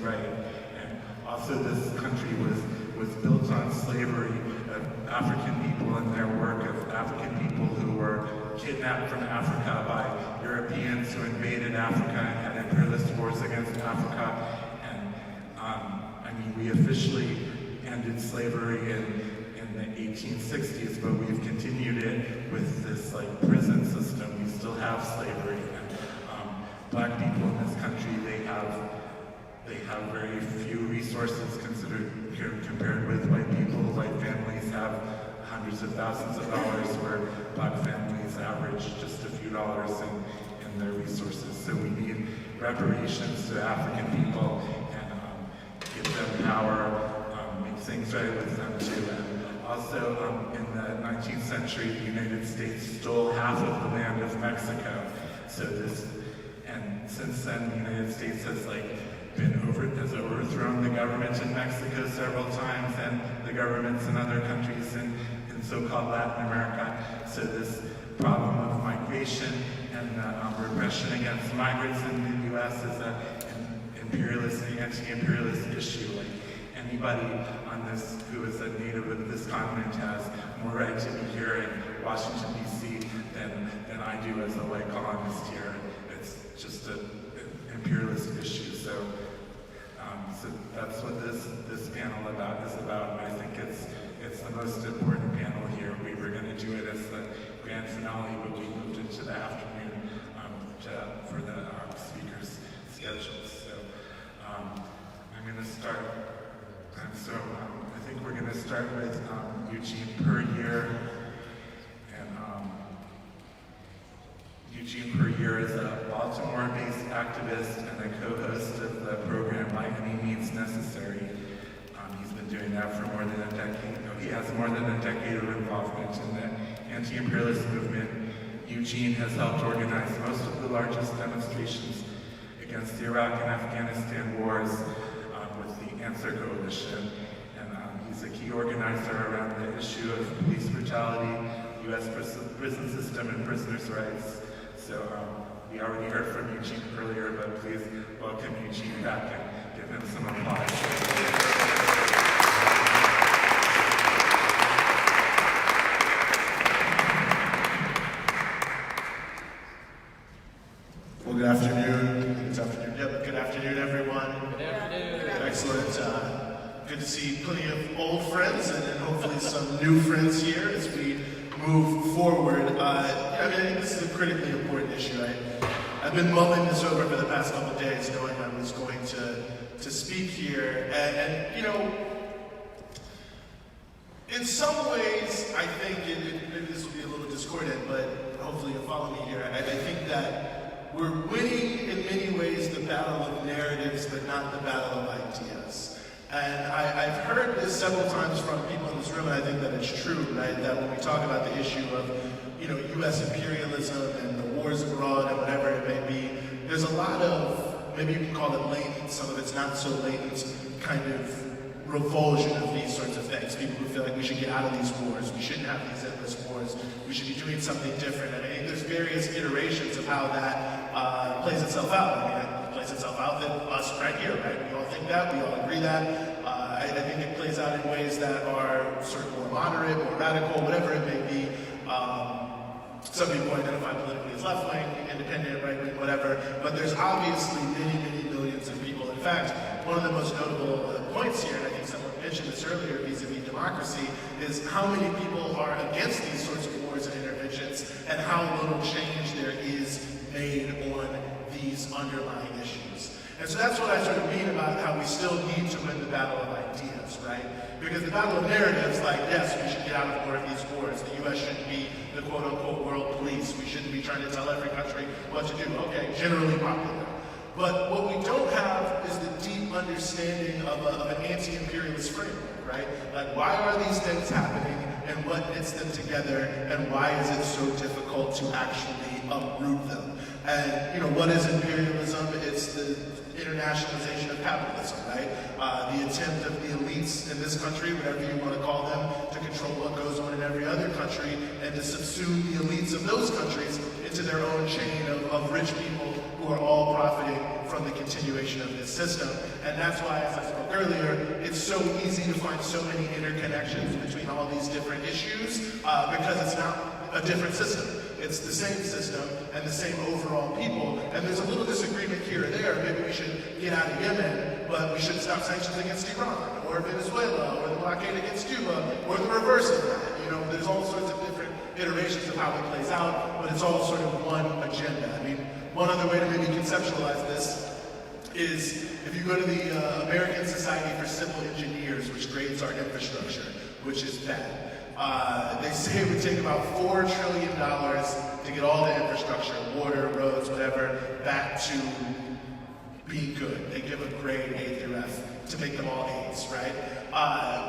right. And also this country was built on slavery of African people and their work of African people who were kidnapped from Africa by Europeans who invaded Africa and had imperialist wars against Africa. And I mean, we officially ended slavery in the 1860s, but we've continued it with this like prison system. We still have slavery, and black people in this country, they have very few resources compared with white people. White families have hundreds of thousands of dollars, where black families average just a few dollars in their resources. So we need reparations to African people and give them power, make things right with them too. And also, in the 19th century, the United States stole half of the land of Mexico. And since then, the United States has has overthrown the government in Mexico several times, and the governments in other countries in so-called Latin America. So this problem of migration and repression against migrants in the U.S. is an anti-imperialist issue. Like, anybody on this who is a native of this continent has more right to be here in Washington, D.C. than I do as a white colonist here. It's just an imperialist issue. So that's what this panel is about. I think it's the most important panel here. We were going to do it as the grand finale, but we moved into the afternoon for the speakers' schedules. So I'm going to start. I think we're going to start with Eugene Puryear. And Eugene Puryear is a Baltimore-based activist and a co-host of the program By Any Means Necessary. He's been doing that for more than a decade. He has more than a decade of involvement in the anti-imperialist movement. Eugene has helped organize most of the largest demonstrations against the Iraq and Afghanistan wars with the Answer Coalition. And he's a key organizer around the issue of police brutality, U.S. prison system, and prisoners' rights. So we already heard from Eugene earlier, but please welcome Eugene back and give him some applause. Well, good afternoon. Good afternoon. Yep. Good afternoon, everyone. Good afternoon. Excellent. Good to see plenty of old friends and hopefully some new friends here as we move forward. I think this is a critically important issue. I've been mulling this over for the past couple of days, knowing I was going to speak here, and you know, in some ways, I think maybe this will be a little discordant, but hopefully you'll follow me here. I think that we're winning in many ways the battle of narratives, but not the battle of ideas. And I've heard this several times from people in this room, and I think that it's true, right? That when we talk about the issue of, U.S. imperialism and the wars abroad and whatever it may be, there's a lot of, maybe you can call it latent, some of it's not so latent, kind of revulsion of these sorts of things. People who feel like we should get out of these wars, we shouldn't have these endless wars, we should be doing something different. I mean, there's various iterations of how that plays itself out. I mean, it plays itself out that us right here, right? We all think that, we all agree that. I think it plays out in ways that are sort of more moderate, more radical, whatever it may be. Some people identify politically as left-wing, independent, right-wing, whatever, but there's obviously many, many millions of people. In fact, one of the most notable points here, and I think someone mentioned this earlier vis-a-vis democracy, is how many people are against these sorts of wars and interventions, and how little change there is made on these underlying issues. And so that's what I sort of mean about how we still need to win the battle of ideas, right? Because the battle of narratives, like, yes, we should get out of more of these wars. The U.S. shouldn't be the quote-unquote world police. We shouldn't be trying to tell every country what to do. Okay, generally popular. But what we don't have is the deep understanding of an anti-imperialist framework, right? Like, why are these things happening, and what knits them together, and why is it so difficult to actually uproot them? And, what is imperialism? It's the internationalization of capitalism, right? The attempt of the elites in this country, whatever you want to call them, to control what goes on in every other country, and to subsume the elites of those countries into their own chain of rich people who are all profiting from the continuing continuation of this system. And that's why, as I spoke earlier, it's so easy to find so many interconnections between all these different issues because it's not a different system. It's the same system and the same overall people. And there's a little disagreement here or there. Maybe we should get out of Yemen, but we should stop sanctions against Iran, or Venezuela, or the blockade against Cuba, or the reverse of that. You know, there's all sorts of different iterations of how it plays out, but it's all sort of one agenda. I mean, one other way to maybe conceptualize this is if you go to the American Society for Civil Engineers, which grades our infrastructure, which is bad. They say it would take about $4 trillion to get all the infrastructure, water, roads, whatever, back to being good. They give a grade A through F to make them all A's, right?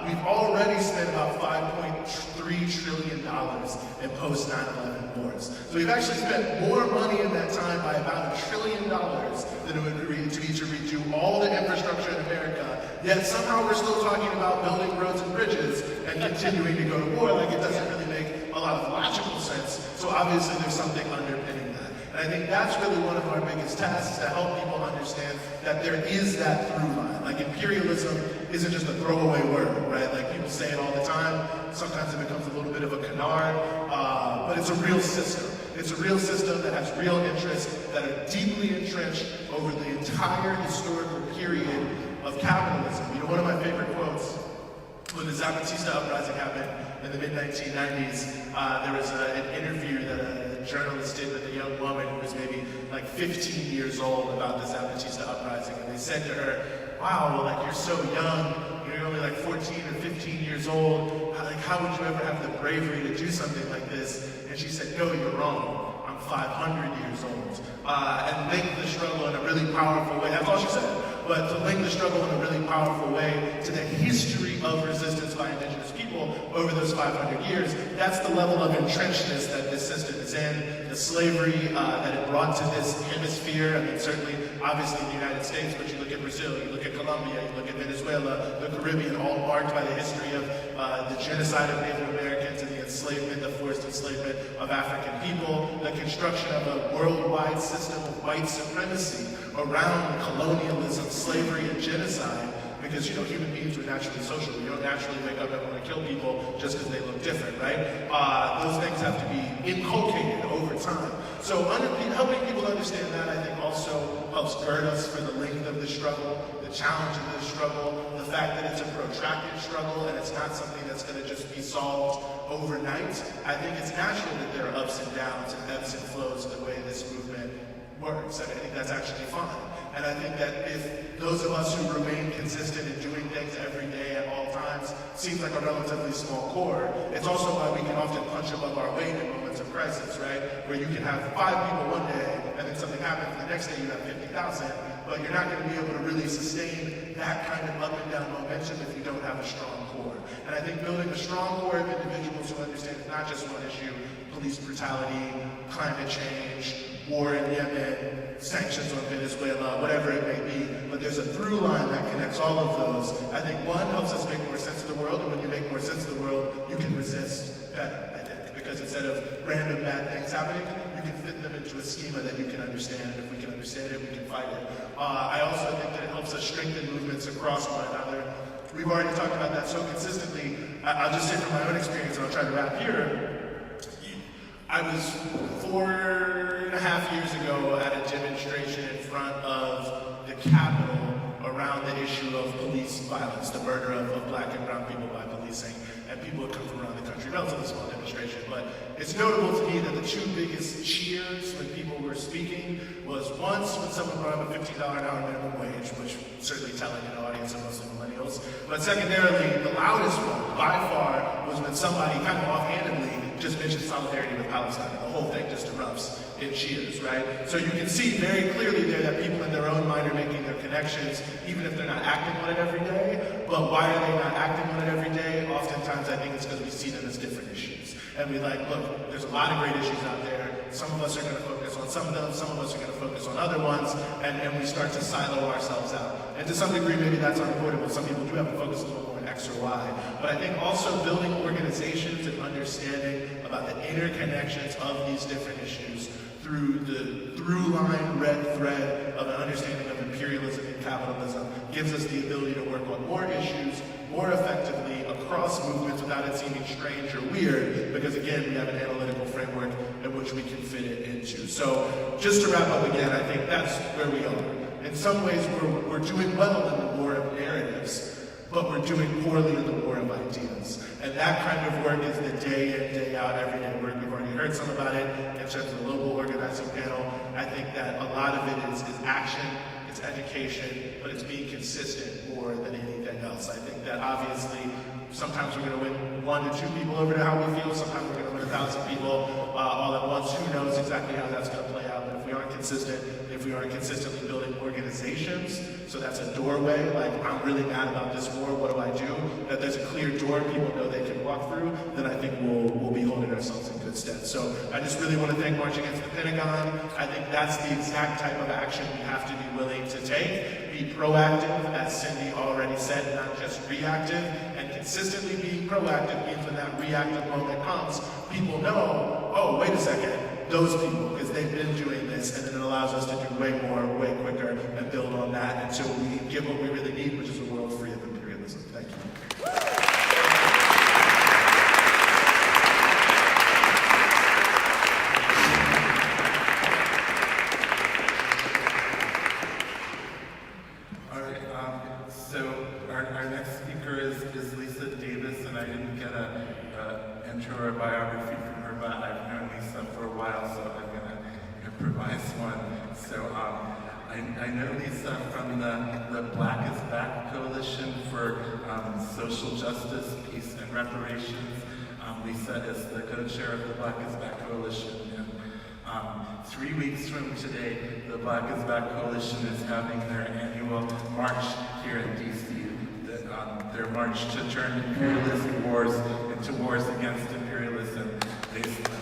We've already spent about $5.3 trillion in post 9/11 wars. So we've actually spent more money in that time by about $1 trillion than it would be to redo all the infrastructure in America. Yet somehow we're still talking about building roads and bridges and continuing to go to war. Like, it doesn't really make a lot of logical sense. So obviously there's something underpinning that. And I think that's really one of our biggest tasks, to help people understand that there is that through line. Like, imperialism isn't just a throwaway word, right? Like, people say it all the time. Sometimes it becomes a little bit of a canard, but it's a real system. It's a real system that has real interests that are deeply entrenched over the entire historical period of capitalism. You know, one of my favorite quotes, when the Zapatista uprising happened in the mid-1990s, there was an interview that a journalist did with a young woman who was maybe like 15 years old about the Zapatista uprising. And they said to her, wow, well, like, you're so young, you're only like 14 or 15 years old, how would you ever have the bravery to do something like this? And she said, no, you're wrong. I'm 500 years old. And link the struggle in a really powerful way. That's all she said. But to link the struggle in a really powerful way to the history of resistance by indigenous people over those 500 years, that's the level of entrenchedness that this system is in, the slavery that it brought to this hemisphere. I mean, certainly, obviously, the United States, but you look at Brazil, you look at Colombia, you look at Venezuela, the Caribbean, all marked by the history of the genocide of Native Americans and the enslavement, the forced enslavement of African people, the construction of a worldwide system of white supremacy around colonialism, slavery, and genocide. Because, you know, human beings are naturally social. We don't naturally wake up and want to kill people just because they look different, right? Those things have to be inculcated over time. So helping people understand that, I think, also helps gird us for the length of the struggle, the challenge of the struggle, the fact that it's a protracted struggle and it's not something that's going to just be solved overnight. I think it's natural that there are ups and downs and ebbs and flows the way this movement works. And I think that's actually fine. And I think that if those of us who remain consistent in doing things every day at all times seems like a relatively small core, it's also why we can often punch above our weight in moments of crisis, right? Where you can have 5 people one day, and then something happens, and the next day you have 50,000, but you're not going to be able to really sustain that kind of up and down momentum if you don't have a strong core. And I think building a strong core of individuals who understand not just one issue, police brutality, climate change, war in Yemen, sanctions on Venezuela, whatever it may be, but there's a through line that connects all of those. I think one helps us make more sense of the world, and when you make more sense of the world, you can resist better, I think, because instead of random bad things happening, you can fit them into a schema that you can understand, and if we can understand it, we can fight it. I also think that it helps us strengthen movements across one another. We've already talked about that so consistently. I'll just say from my own experience, and I'll try to wrap here. I was 4.5 years ago at a demonstration in front of the Capitol around the issue of police violence, the murder of black and brown people by policing, and people had come from around the country, relatively small demonstration, but it's notable to me that the 2 biggest cheers when people were speaking was once when someone brought up a $15 an hour minimum wage, which certainly telling an audience of mostly millennials, but secondarily, the loudest one, by far, was when somebody kind of offhandedly just mentioned solidarity with Palestine, and the whole thing just erupts in cheers, right? So you can see very clearly there that people in their own mind are making their connections, even if they're not acting on it every day. But why are they not acting on it every day? Oftentimes I think it's because we see them as different issues. And we like, look, there's a lot of great issues out there. Some of us are going to focus on some of them, some of us are going to focus on other ones, and we start to silo ourselves out. And to some degree, maybe that's unavoidable. Some people do have to focus a little more on X or Y. But I think also building organizations and understanding about the interconnections of these different issues through the through-line red thread of an understanding of imperialism gives us the ability to work on more issues more effectively across movements without it seeming strange or weird, because again, we have an analytical framework in which we can fit it into. So just to wrap up again, I think that's where we are. In some ways, we're doing well in the war of narratives, but we're doing poorly in the war of ideas. And that kind of work is the day in, day out, everyday work. We've already heard some about it in terms of the local organizing panel. I think that a lot of it is action, it's education, but it's being consistent more than anything else. I think that obviously sometimes we're going to win 1 to 2 people over to how we feel, sometimes we're going to win 1,000 people all at once. Who knows exactly how that's going to play out, but if we aren't consistent, if we aren't consistently building organizations, so that's a doorway, like I'm really mad about this war, what do I do? That there's a clear door people know they can walk through, then I think we'll be holding ourselves in good stead. So I just really want to thank March Against the Pentagon. I think that's the exact type of action we have to be willing to take. Be proactive, as Cindy already said, not just reactive, and consistently being proactive means when that reactive moment comes, people know, oh, wait a second, those people, because they've been doing this, and then it allows us to do way more, way quicker, and build on that until we get what we really need, which is a world free of imperialism. Thank you. All right, so our next speaker is Lisa Davis, and I didn't get a intro or biography from her, but I've known Lisa for a while, so I'm going to improvise one. So I know Lisa from the Black is Back Coalition for Social Justice, Peace, and Reparations. Lisa is the co-chair of the Black is Back Coalition. And 3 weeks from today, the Black is Back Coalition is having their annual march here in D.C. Their march to turn imperialist wars into wars against imperialism. They started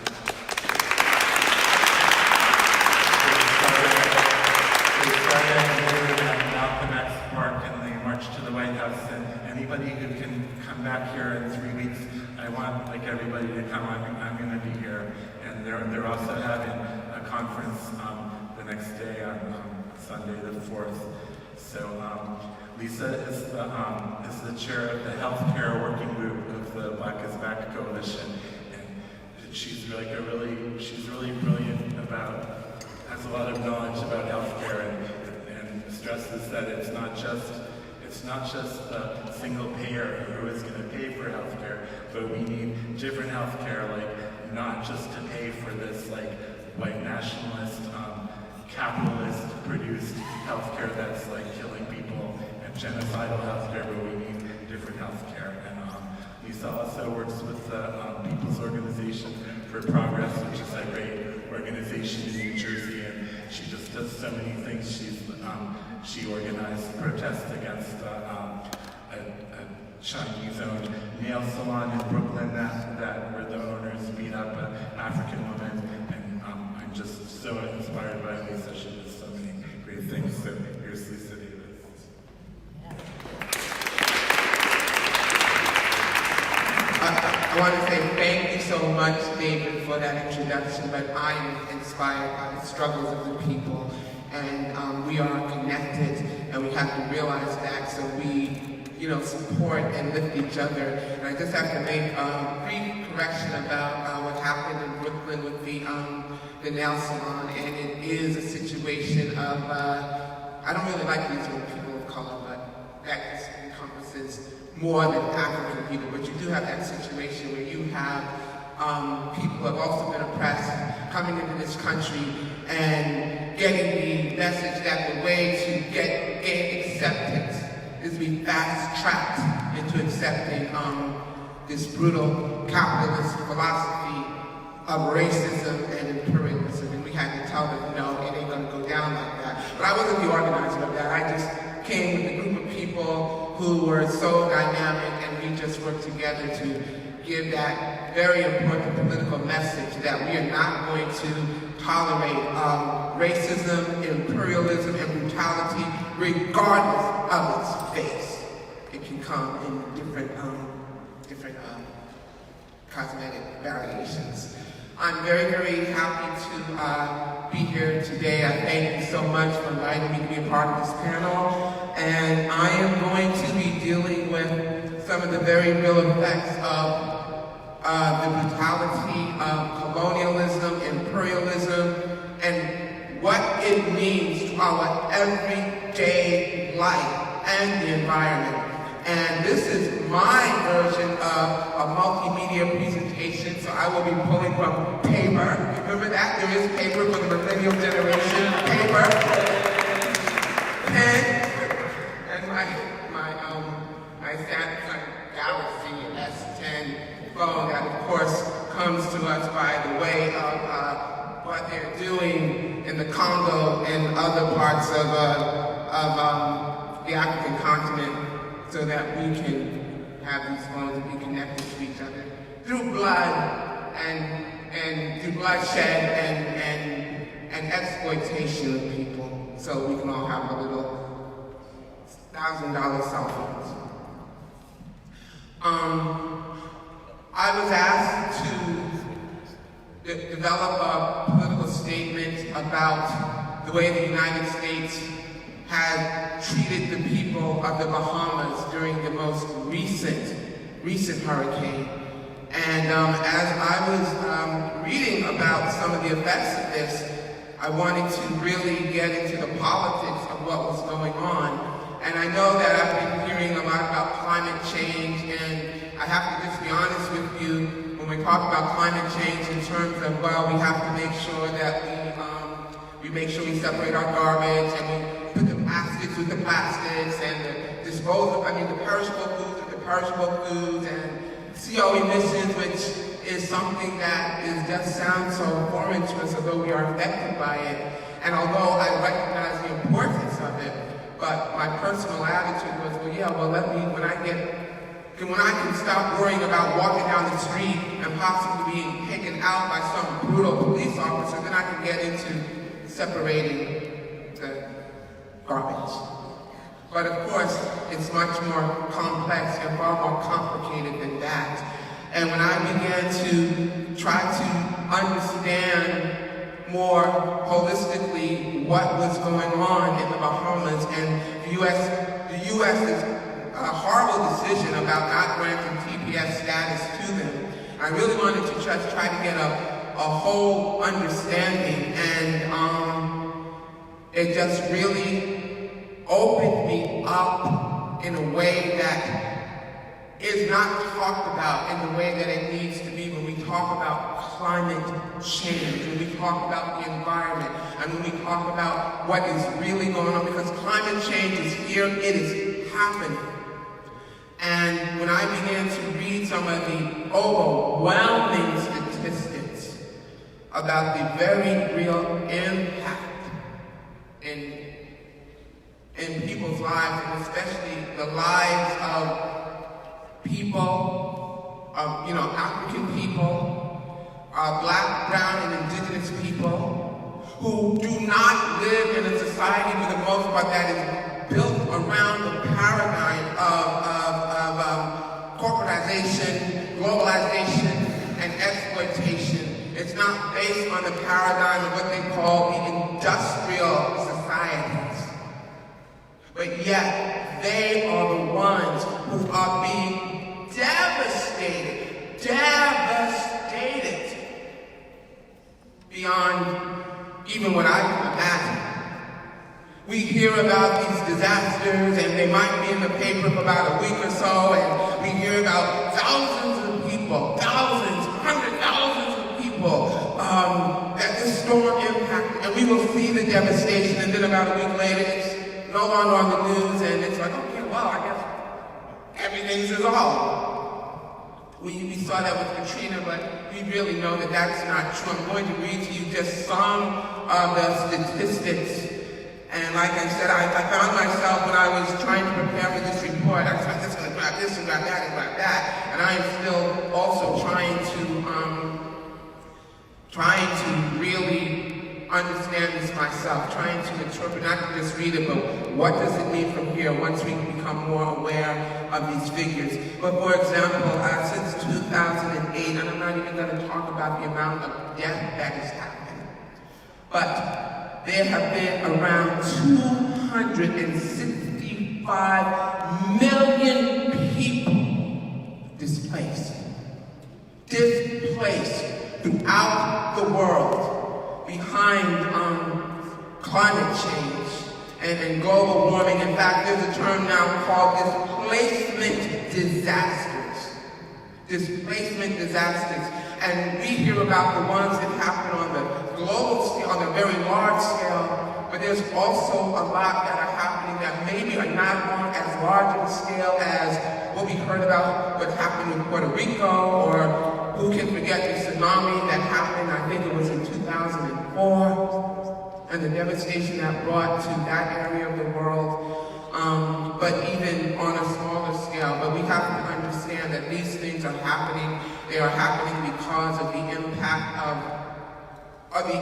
here at Malcolm X Park, and they marched to the White House. And anybody who can come back here in 3 weeks, I want everybody to come. I'm going to be here. And they're also having a conference the next day on Sunday the 4th. So Lisa is the chair of the healthcare working group of the Black is Back Coalition, and she's really brilliant has a lot of knowledge about healthcare, and stresses that it's not just the single payer who is going to pay for healthcare, but we need different healthcare, like not just to pay for this white nationalist, capitalist-produced healthcare that's killing people, and genocidal healthcare, but we need different healthcare. And Lisa also works with the People's Organization for Progress, which is a great organization in New Jersey, and she just does so many things. She organized protests against a Chinese-owned nail salon in Brooklyn that where the owners beat up an African woman, and I'm just so inspired by Lisa. She does so many great things. So here's Lisa Davis. I want to say thank you so much, David, for that introduction, but I am inspired by the struggles of the people, and we are connected, and we have to realize that, so we support and lift each other. And I just have to make a brief correction about what happened in Brooklyn with the nail salon, and it is a situation of, I don't really like these terms, people of color, but that encompasses more than African people, but you do have that situation where you have people who have also been oppressed coming into this country and getting the message that the way to get acceptance is to be fast-tracked into accepting this brutal capitalist philosophy of racism and imperialism, and we had to tell them, no, it ain't gonna go down like that. But I wasn't the organizer of that. I just came with a group of people who were so dynamic, and we just worked together to give that very important political message that we are not going to tolerate racism, imperialism, and brutality, regardless of its face. It can come in different cosmetic variations. I'm very, very happy to be here today. I thank you so much for inviting me to be a part of this panel. and I am going to be dealing with some of the very real effects of the brutality of colonialism, imperialism, and what it means to our everyday life and the environment. And this is my version of a multimedia presentation, so I will be pulling from paper. Remember that? There is paper for the millennial generation. Paper, pen, and my Samsung Galaxy S10 phone that, of course, comes to us by the way of what they're doing in the Congo and other parts of the African continent, so that we can have these phones and be connected to each other through blood and through bloodshed and exploitation of people, so we can all have a little $1,000 cell phones. I was asked to develop a political statement about the way the United States had treated the people of the Bahamas during the most recent hurricane. And as I was reading about some of the effects of this, I wanted to really get into the politics of what was going on. And I know that I've been hearing a lot about climate change, and I have to just be honest with you, when we talk about climate change in terms of, well, we have to make sure that we make sure we separate our garbage, and we put the plastics with the plastics, and the perishable foods with the perishable foods, and CO emissions, which is something that just sounds so foreign to us, although we are affected by it. And although I recognize the importance of it, but my personal attitude was, when I can stop worrying about walking down the street and possibly being taken out by some brutal police officer, then I can get into separating the garbage. But of course, it's much more complex and far more complicated than that. And when I began to try to understand more holistically what was going on in the Bahamas, and the U.S.'s horrible decision about not granting TPS status to them, I really wanted to just try to get a whole understanding, and it just really opened me up in a way that is not talked about in the way that it needs to be when we talk about climate change, when we talk about the environment, and when we talk about what is really going on, because climate change is here, it is happening. And when I began to read some of the overwhelming statistics about the very real impact in people's lives, and especially the lives of people, African people, Black, brown, and indigenous people who do not live in a society for the most part that is built around the paradigm of corporatization, globalization, and exploitation. It's not based on the paradigm of what they call the industrial societies. But yet, they are the ones who are being devastated beyond even what I can imagine. We hear about these disasters, and they might be in the paper for about a week or so, and we hear about thousands of people, hundreds of thousands of people that this storm impacted, and we will see the devastation, and then about a week later, it's no longer on the news, and it's like, okay, well, I guess everything's resolved. We saw that with Katrina, but we really know that that's not true. I'm going to read to you just some of the statistics. And like I said, I found myself when I was trying to prepare for this report, I was like, just going to grab this and grab that and grab that. And I am still also trying to really understand this myself, trying to interpret, not to just read it, but what does it mean from here once we become more aware of these figures. But for example, since 2008, and I'm not even going to talk about the amount of death that has happened, but there have been around 265 65 million people displaced throughout the world behind climate change and global warming. In fact, there's a term now called displacement disasters. Displacement disasters. And we hear about the ones that happen on the global scale, on a very large scale, but there's also a lot that are happening that maybe are not on as large of a scale as what we heard about what happened in Puerto Rico, or who can forget the tsunami that happened, I think it was in 2004, and the devastation that brought to that area of the world. But even on a smaller scale, but we have to understand that these things are happening. They are happening because of the impact of what the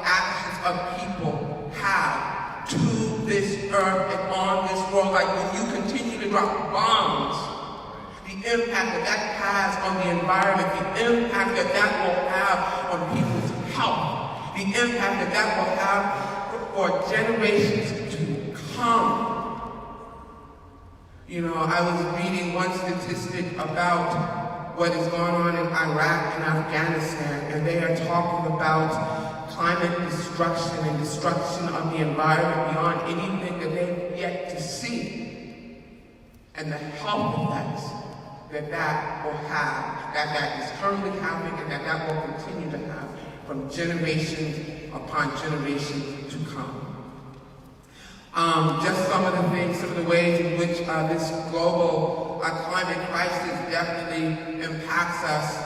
actions of people have to this earth and on this world. Like when you continue to drop bombs, the impact that has on the environment, the impact that will have on people's health, the impact that will have for generations to come. You know, I was reading one statistic about what is going on in Iraq and Afghanistan, and they are talking about climate destruction and destruction of the environment beyond anything that they've yet to see, and the health effects that will have, that is currently happening, and that will continue to have from generation upon generation to come. Just some of the things, some of the ways in which this global climate crisis definitely impacts us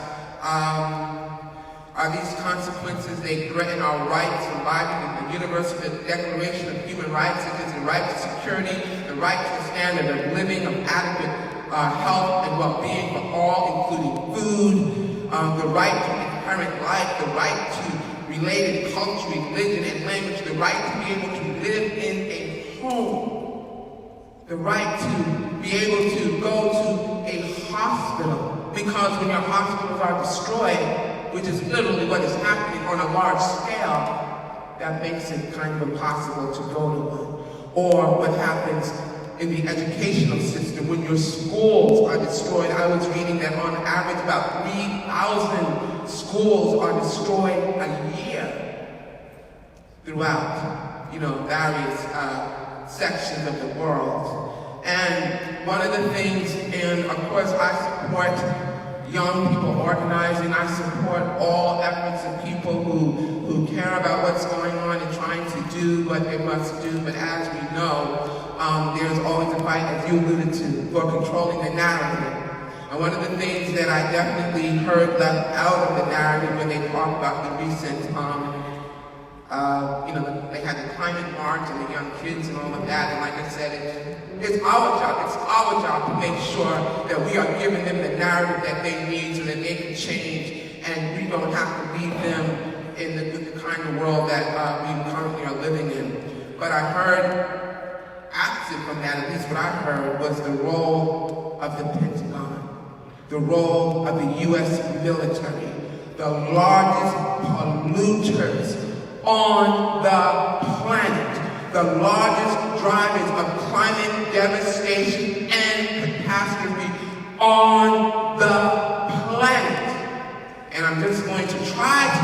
are these consequences. They threaten our rights embodied in the Universal Declaration of Human Rights, such as the right to security, the right to a standard of living, of adequate health and well-being for all, including food, the right to inherent life, the right to related culture, religion, and language, the right to be able to live in a home, the right to be able to go to a hospital, because when your hospitals are destroyed, which is literally what is happening on a large scale, that makes it kind of impossible to go to one. Or what happens in the educational system when your schools are destroyed. I was reading that on average about 3,000 schools are destroyed a year throughout, various sections of the world. And one of the things, and of course I support young people organizing, I support all efforts of people who care about what's going on and trying to do what they must do, but as we know, there's always a fight, as you alluded to, for controlling the narrative. And one of the things that I definitely heard left out of the narrative when they talked about the recent, they had the climate march and the young kids and all of that, and like I said, it's our job to make sure that we are giving them the narrative that they need so that they can change, and we don't have to leave them in the kind of world that we currently are living in. But I heard, absent from that, at least what I heard, was the role of the Pentagon, the role of the U.S. military, the largest polluters on the planet, the largest drivers of climate devastation and catastrophe on the planet. And I'm just going to try to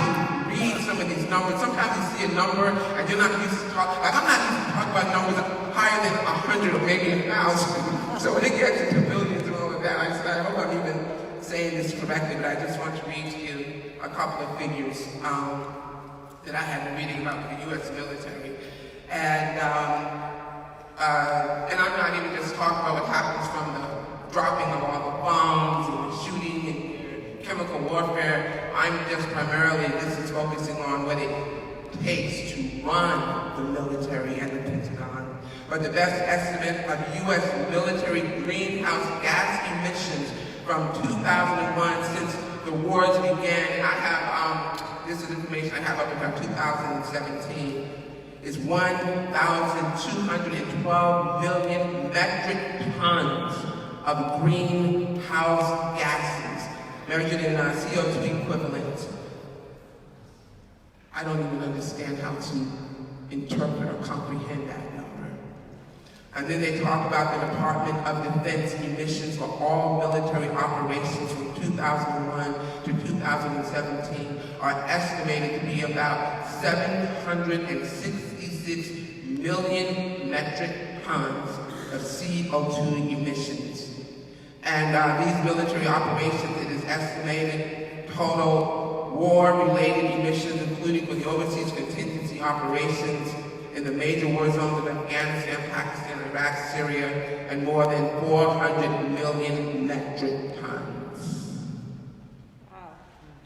read some of these numbers. Sometimes you see a number and you're not used to talk, like I'm not used to talk about numbers higher than 100 or maybe 1,000. So when it gets into millions and all of that, I hope I'm even saying this correctly, but I just want to read to you a couple of figures that I had been reading about the U.S. military. And I'm not even just talking about what happens from the dropping of all the bombs and the shooting and chemical warfare. I'm just primarily, this is focusing on what it takes to run the military and the Pentagon. But the best estimate of U.S. military greenhouse gas emissions from 2001, since the wars began, and I have, this is information I have up until 2017, is 1,212 million metric tons of greenhouse gases, measured in CO2 equivalent. I don't even understand how to interpret or comprehend that number. And then they talk about the Department of Defense emissions for all military operations from 2001 to 2017 are estimated to be about 766 million metric tons of CO2 emissions. And these military operations, it is estimated, total war-related emissions, including for the overseas contingency operations in the major war zones of Afghanistan, Pakistan, Iraq, Syria, and more than 400 million metric tons. Wow.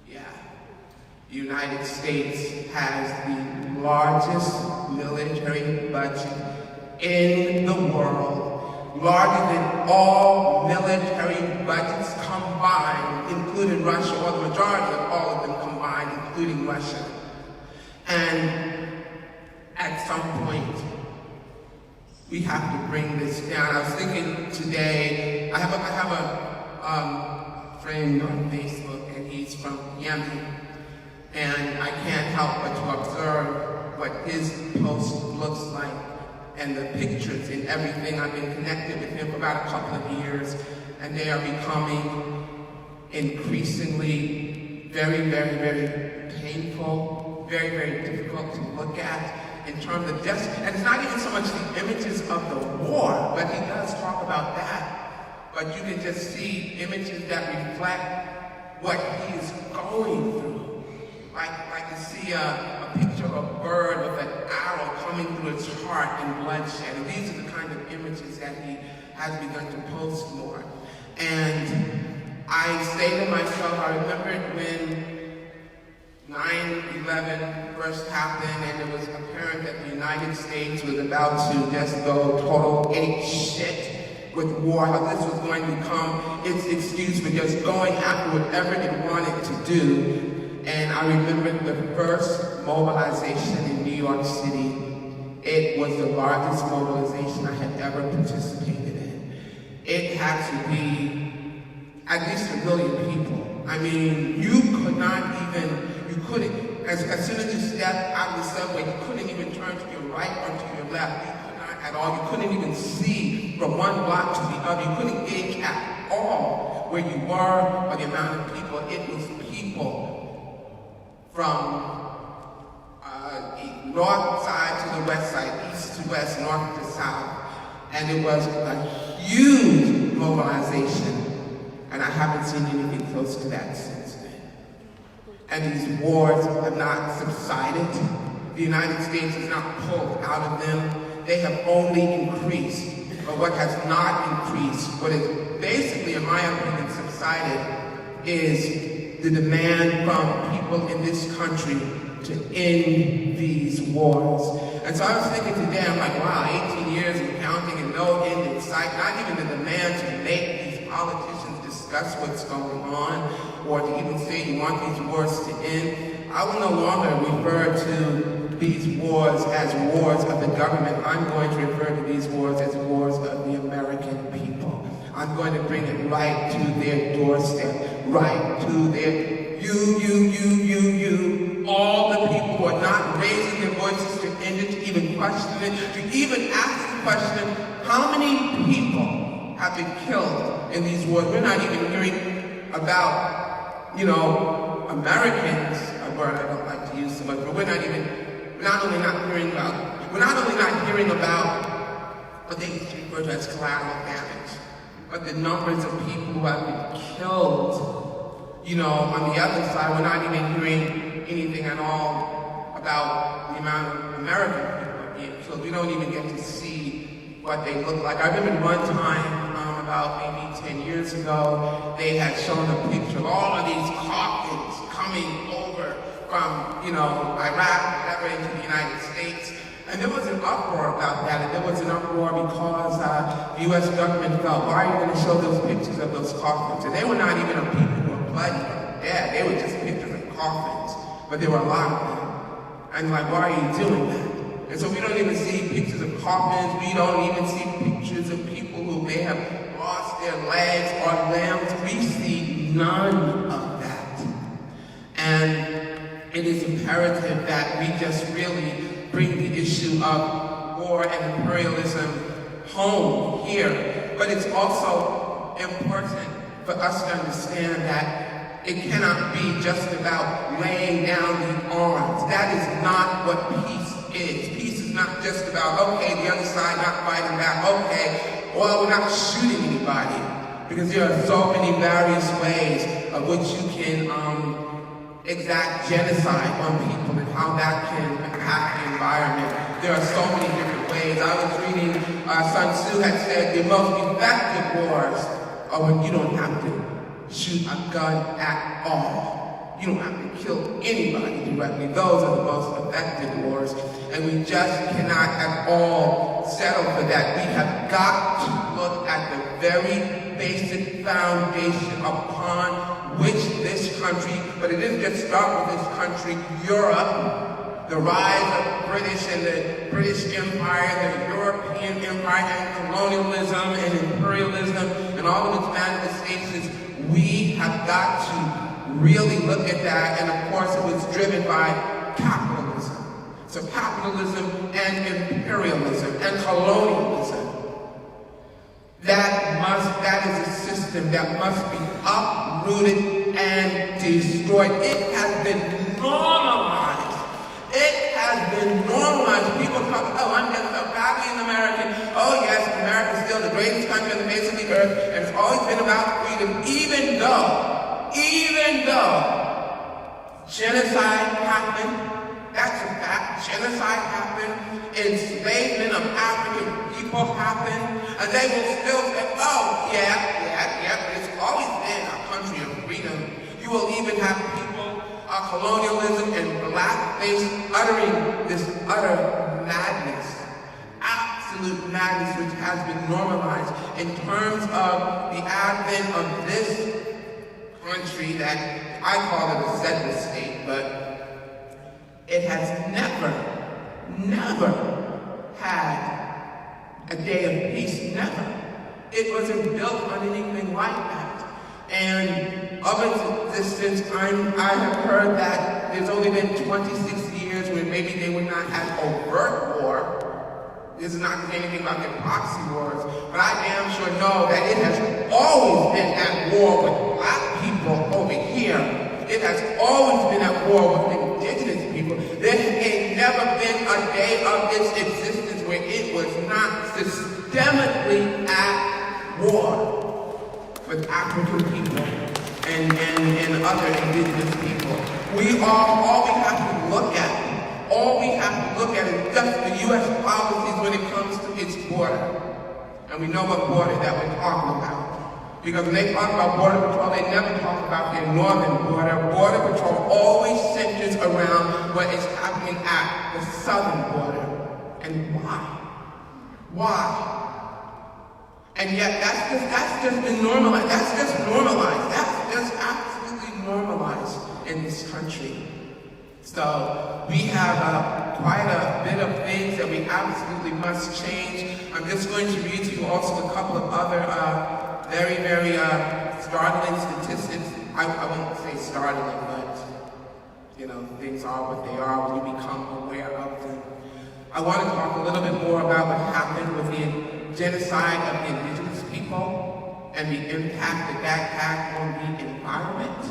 Yeah. The United States has the largest military budget in the world, larger than all military budgets combined, including Russia, or the majority of all of them combined, including Russia. And at some point, we have to bring this down. I was thinking today, I have a friend on Facebook, and he's from Yemen, and I can't help but to observe what his post looks like, and the pictures and everything. I've been connected with him for about a couple of years, and they are becoming increasingly very, very, very painful, very, very difficult to look at in terms of death. And it's not even so much the images of the war, but he does talk about that. But you can just see images that reflect what he is going through. Like to see a picture of a bird with an arrow coming through its heart and bloodshed. And these are the kind of images that he has begun to post more. And I say to myself, I remember when 9/11 first happened, and it was apparent that the United States was about to just go total ape shit with war, how this was going to become its excuse for just going after whatever it wanted to do. And I remember the first mobilization in New York City. It was the largest mobilization I had ever participated in. It had to be at least 1 million people. I mean, you couldn't, as soon as you stepped out of the subway, you couldn't even turn to your right or to your left. You could not at all. You couldn't even see from one block to the other. You couldn't gauge at all where you were or the amount of people. It was people from north side to the west side, east to west, north to south. And it was a huge mobilization. And I haven't seen anything close to that since then. And these wars have not subsided. The United States has not pulled out of them. They have only increased. But what has not increased, what is basically, in my opinion, subsided, is the demand from people in this country to end these wars. And so I was thinking today, I'm like, wow, 18 years and counting and no end in sight, not even the demand to make these politicians discuss what's going on, or to even say you want these wars to end. I will no longer refer to these wars as wars of the government. I'm going to refer to these wars as wars of the American people. I'm going to bring it right to their doorstep, right to their all the people who are not raising their voices to end it, to even question it, to even ask the question, how many people have been killed in these wars? We're not even hearing about, Americans, a word I don't like to use so much, but we're not only not hearing about what they refer to as collateral damage, but the numbers of people who have been killed. On the other side, we're not even hearing anything at all about the amount of American people being killed. We don't even get to see what they look like. I remember one time, about maybe 10 years ago, they had shown a picture of all of these coffins coming over from, Iraq, whatever, into the United States. And there was an uproar about that, and there was an uproar because the U.S. government felt, why are you going to show those pictures of those coffins? And they were not even of people who were bloody or dead. They were just pictures of coffins, but there were a lot of them. And like, why are you doing that? And so we don't even see pictures of coffins. We don't even see pictures of people who may have lost their legs or limbs. We see none of that. And it is imperative that we just really bring the issue of war and imperialism home here. But it's also important for us to understand that it cannot be just about laying down the arms. That is not what peace is. Peace is not just about, okay, the other side not fighting back, okay, well, we're not shooting anybody. Because there are so many various ways of which you can exact genocide on people and how that can impact the environment. There are so many different ways. I was reading, Sun Tzu had said, the most effective wars are when you don't have to shoot a gun at all. You don't have to kill anybody directly. Those are the most effective wars. And we just cannot at all settle for that. We have got to look at the very basic foundation upon which this country, but it didn't just start with this country, Europe, the rise of British and the British Empire, the European Empire, and colonialism and imperialism, and all of its manifestations. We have got to really look at that, and of course it was driven by capitalism. So capitalism and imperialism and colonialism. That is a system that must be uprooted and destroyed. It has been normalized. It has been normalized. People talk, oh, I'm just a badly an American. Oh yes, America is still the greatest country on the face of the earth, and it's always been about freedom, even though genocide happened. That's a fact. Genocide happened. Enslavement of African people happened. And they will still say, oh, yeah, but it's always been a country of freedom. You will even have people, colonialism and blackface uttering this utter madness. Absolute madness which has been normalized in terms of the advent of this country that I call it a settler state, but it has never had a day of peace, never. It wasn't built on anything like that. And of its existence, I have heard that there's only been 26 years where maybe they would not have overt war. This is not anything about the proxy wars, but I damn sure know that it has always been at war with black people over here. It has always been at war with indigenous people. There ain't never been a day of its existence where it was not systemically at war with African people and other indigenous people. All we have to look at is just the U.S. policies when it comes to its border. And we know what border that we're talking about. Because when they talk about Border Patrol, they never talk about their northern border. Border Patrol always centers around what is happening at the southern border. And why? And yet that's just been normalized. That's just normalized. That's just absolutely normalized in this country. So we have quite a bit of things that we absolutely must change. I'm just going to read to you also a couple of other very, very startling statistics. I won't say startling, but things are what they are when you become aware of them. I want to talk a little bit more about what happened with the genocide of the indigenous people and the impact that had on the environment.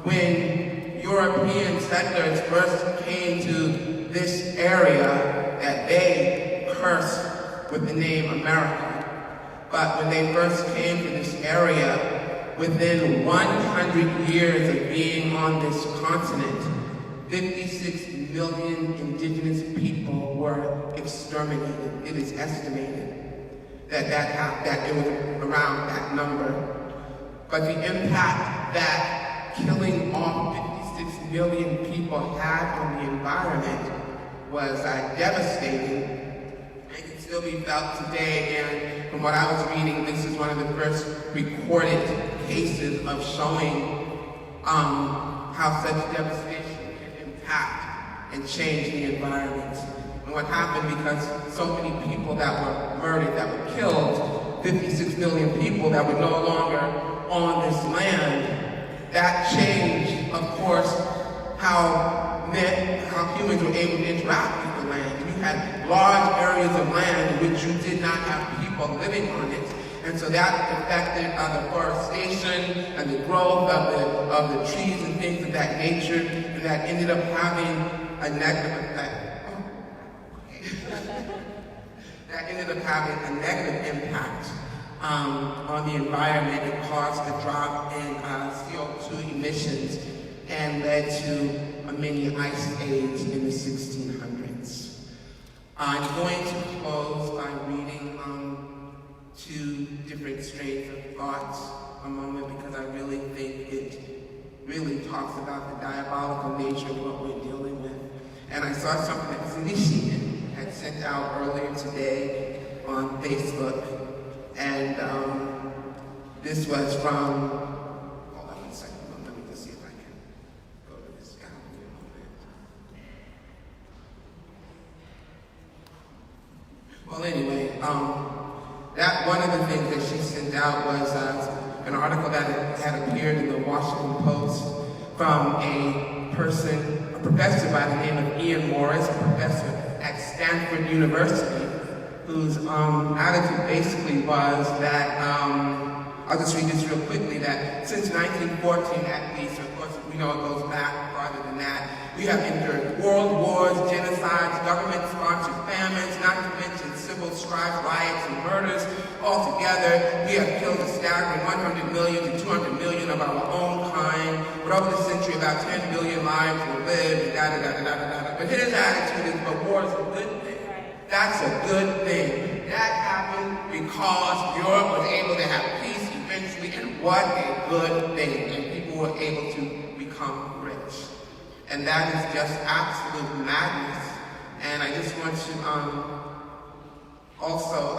When European settlers first came to this area that they cursed with the name America, but when they first came to this area, within 100 years of being on this continent, 56 million indigenous people were exterminated. It is estimated that it was around that number. But the impact that killing off 56 million people had on the environment was devastating. It can still be felt today, and from what I was reading, this is one of the first recorded cases of showing how such devastation can impact and change the environment. And what happened, because so many people that were murdered, that were killed, 56 million people that were no longer on this land, that changed, of course, how humans were able to interact with the land. You had large areas of land in which you did not have people living on it. And so that affected the forestation and the growth of the trees and things of that nature, and that ended up having a negative effect. That ended up having a negative impact on the environment. It caused a drop in CO2 emissions and led to a mini ice age in the 1600s. I'm going to close by reading two different strains of thoughts a moment, because I really think it really talks about the diabolical nature of what we're dealing with. And I saw something that Cindy Sheehan had sent out earlier today on Facebook, and this was from, hold on a second, let me just see if I can go to this guy in a moment. Well, anyway, that one of the things that she sent out was an article that had appeared in the Washington Post from a professor by the name of Ian Morris, a professor at Stanford University, whose attitude basically was that, I'll just read this real quickly, that since 1914 at least, of course we know it goes back farther than that, we have endured world wars, genocides, government-sponsored famines, not to mention civil strife, riots, and murders. Altogether, we have killed a staggering 100 million to 200 million of our own kind. But over the century, about 10 billion lives were lived, and da-da-da-da-da-da. But his attitude is, but war is a good thing. That's a good thing. That happened because Europe was able to have peace eventually, and what a good thing. And people were able to become rich. And that is just absolute madness. And I just want to also,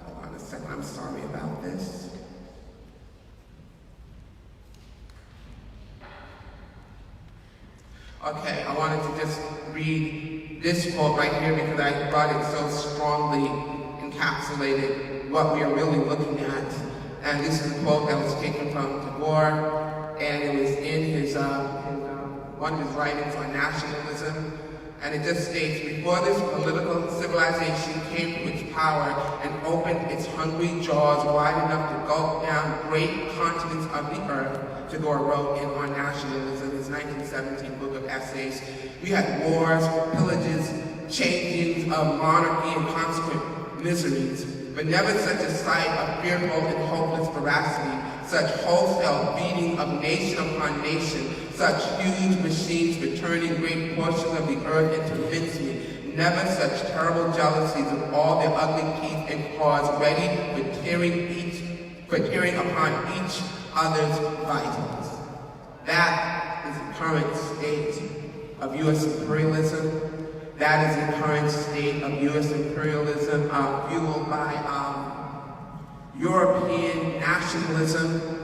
hold on a second, I'm sorry about this. Okay, I wanted to just read this quote right here because I thought it so strongly encapsulated what we are really looking at. And this is a quote that was taken from Tagore, and it was in his one of his writings on nationalism. And it just states, before this political civilization came to its power and opened its hungry jaws wide enough to gulp down great continents of the earth, Tagore wrote in On Nationalism, his 1917 book of essays, we had wars, pillages, changings of monarchy and consequent miseries, but never such a sight of fearful and hopeless veracity, such wholesale beating of nation upon nation, such huge machines returning great portions of the earth into mincemeat, never such terrible jealousies of all their ugly teeth and claws ready for tearing upon each other's vitals. That is the current state of U.S. imperialism. That is the current state of U.S. imperialism fueled by European nationalism.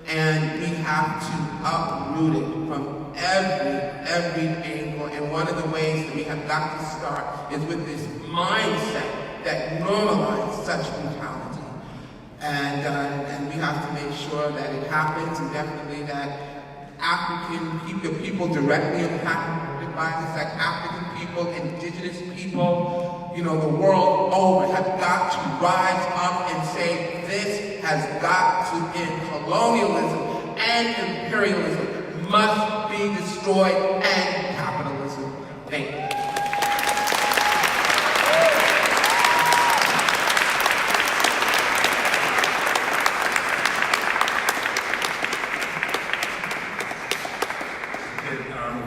And we have to uproot it from every angle. And one of the ways that we have got to start is with this mindset that normalizes such brutality. And we have to make sure that it happens, and definitely that African people, people directly impacted by this, like African people, indigenous people, you know, the world over, have got to rise up and say, this has got to end. Colonialism and imperialism must be destroyed, and capitalism. Thank you.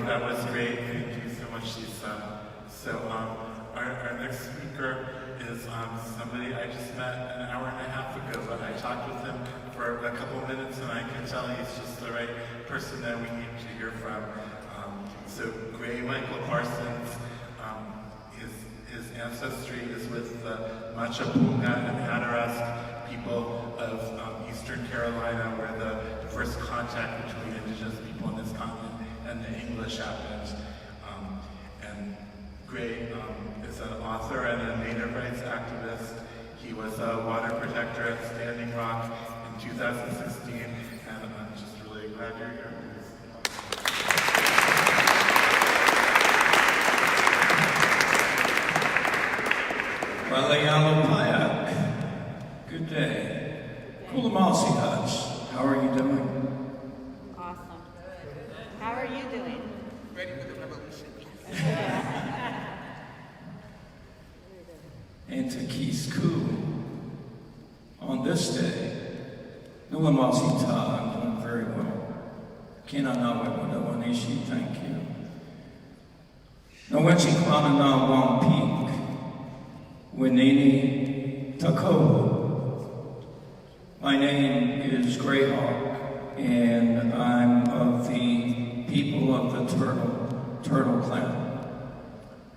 That was great. Thank you so much, Lisa. So our next speaker is somebody I just met an hour and a half ago, but I talked with him for a couple of minutes, and I can tell he's just the right person that we need to hear from. So Gray Michael Parsons, his ancestry is with the Machapunga and Hatterask people of Eastern Carolina, where the first contact between indigenous people on this continent and the English happened. And Gray is an author and a native rights activist. He was a water protector at Standing Rock in 2016, and I'm just really glad you're here. Ralealopayak. Good day. Kulamasi Hutch. How are you doing? Awesome. How are you doing? Ready for the revolution. And to Kisku. On this day, Nulamasi Ta, I'm doing very well. Kinanawe Wadawanishi, thank you. Nawenchi Kwana Na Wang Peak. Winini Takoa. My name is Greyhawk, and I'm of the people of the Turtle clan,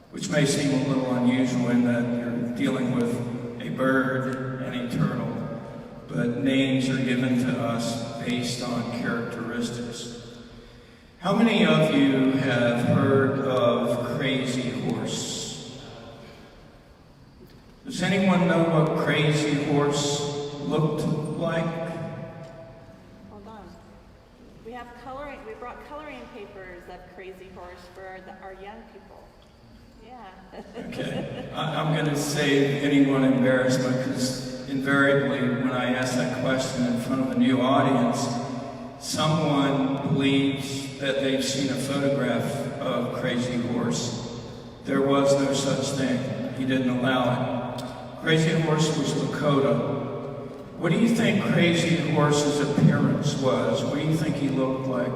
which may seem a little unusual in that you're dealing with a bird and a turtle, but names are given to us based on characteristics. How many of you have heard of Crazy Horse? Does anyone know what Crazy Horse looked like? Hold on. We have coloring. We brought coloring papers of Crazy Horse for our young people. Yeah. Okay, I'm going to save anyone embarrassment because invariably when I ask that question in front of a new audience, someone believes that they've seen a photograph of Crazy Horse. There was no such thing. He didn't allow it. Crazy Horse was Lakota. What do you think Crazy Horse's appearance was? What do you think he looked like?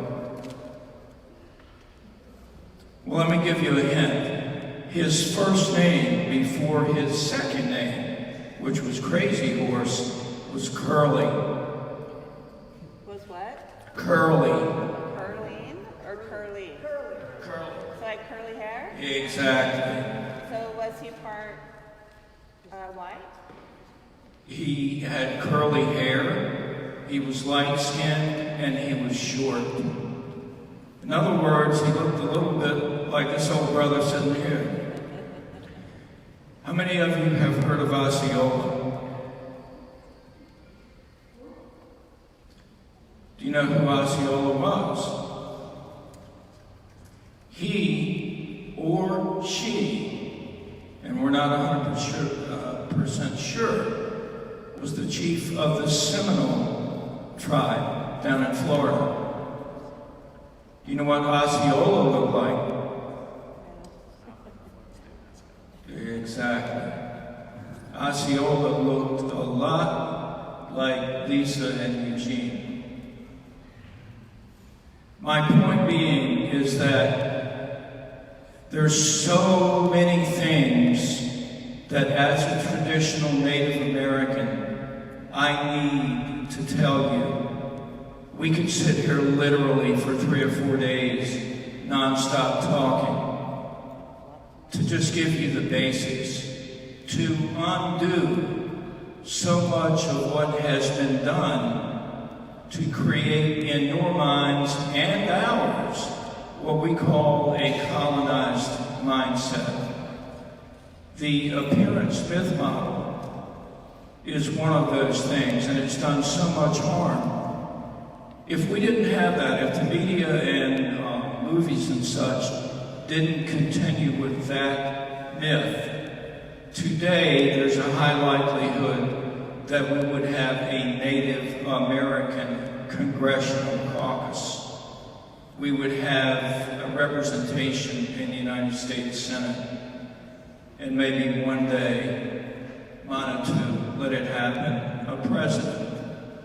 Well, let me give you a hint. His first name before his second name, which was Crazy Horse, was Curly. Was what? Curly. Curling or curly? Curly. So like curly hair? Exactly. So was he part white? He had curly hair, he was light-skinned, and he was short. In other words, he looked a little bit like this old brother sitting here. How many of you have heard of Osceola? Do you know who Osceola was? He or she, and we're not 100% sure, was the chief of the Seminole tribe down in Florida. Do you know what Osceola looked like? Exactly. Osceola looked a lot like Lisa and Eugene. My point being is that there's so many things that as a traditional Native American, I need to tell you. We could sit here literally for 3 or 4 days, non-stop talking, to just give you the basics, to undo so much of what has been done to create in your minds and ours what we call a colonized mindset. The appearance myth model is one of those things, and it's done so much harm. If we didn't have that, if the media and movies and such didn't continue with that myth, today there's a high likelihood that we would have a Native American congressional caucus. We would have a representation in the United States Senate, and maybe one day, Manitou, let it happen, a president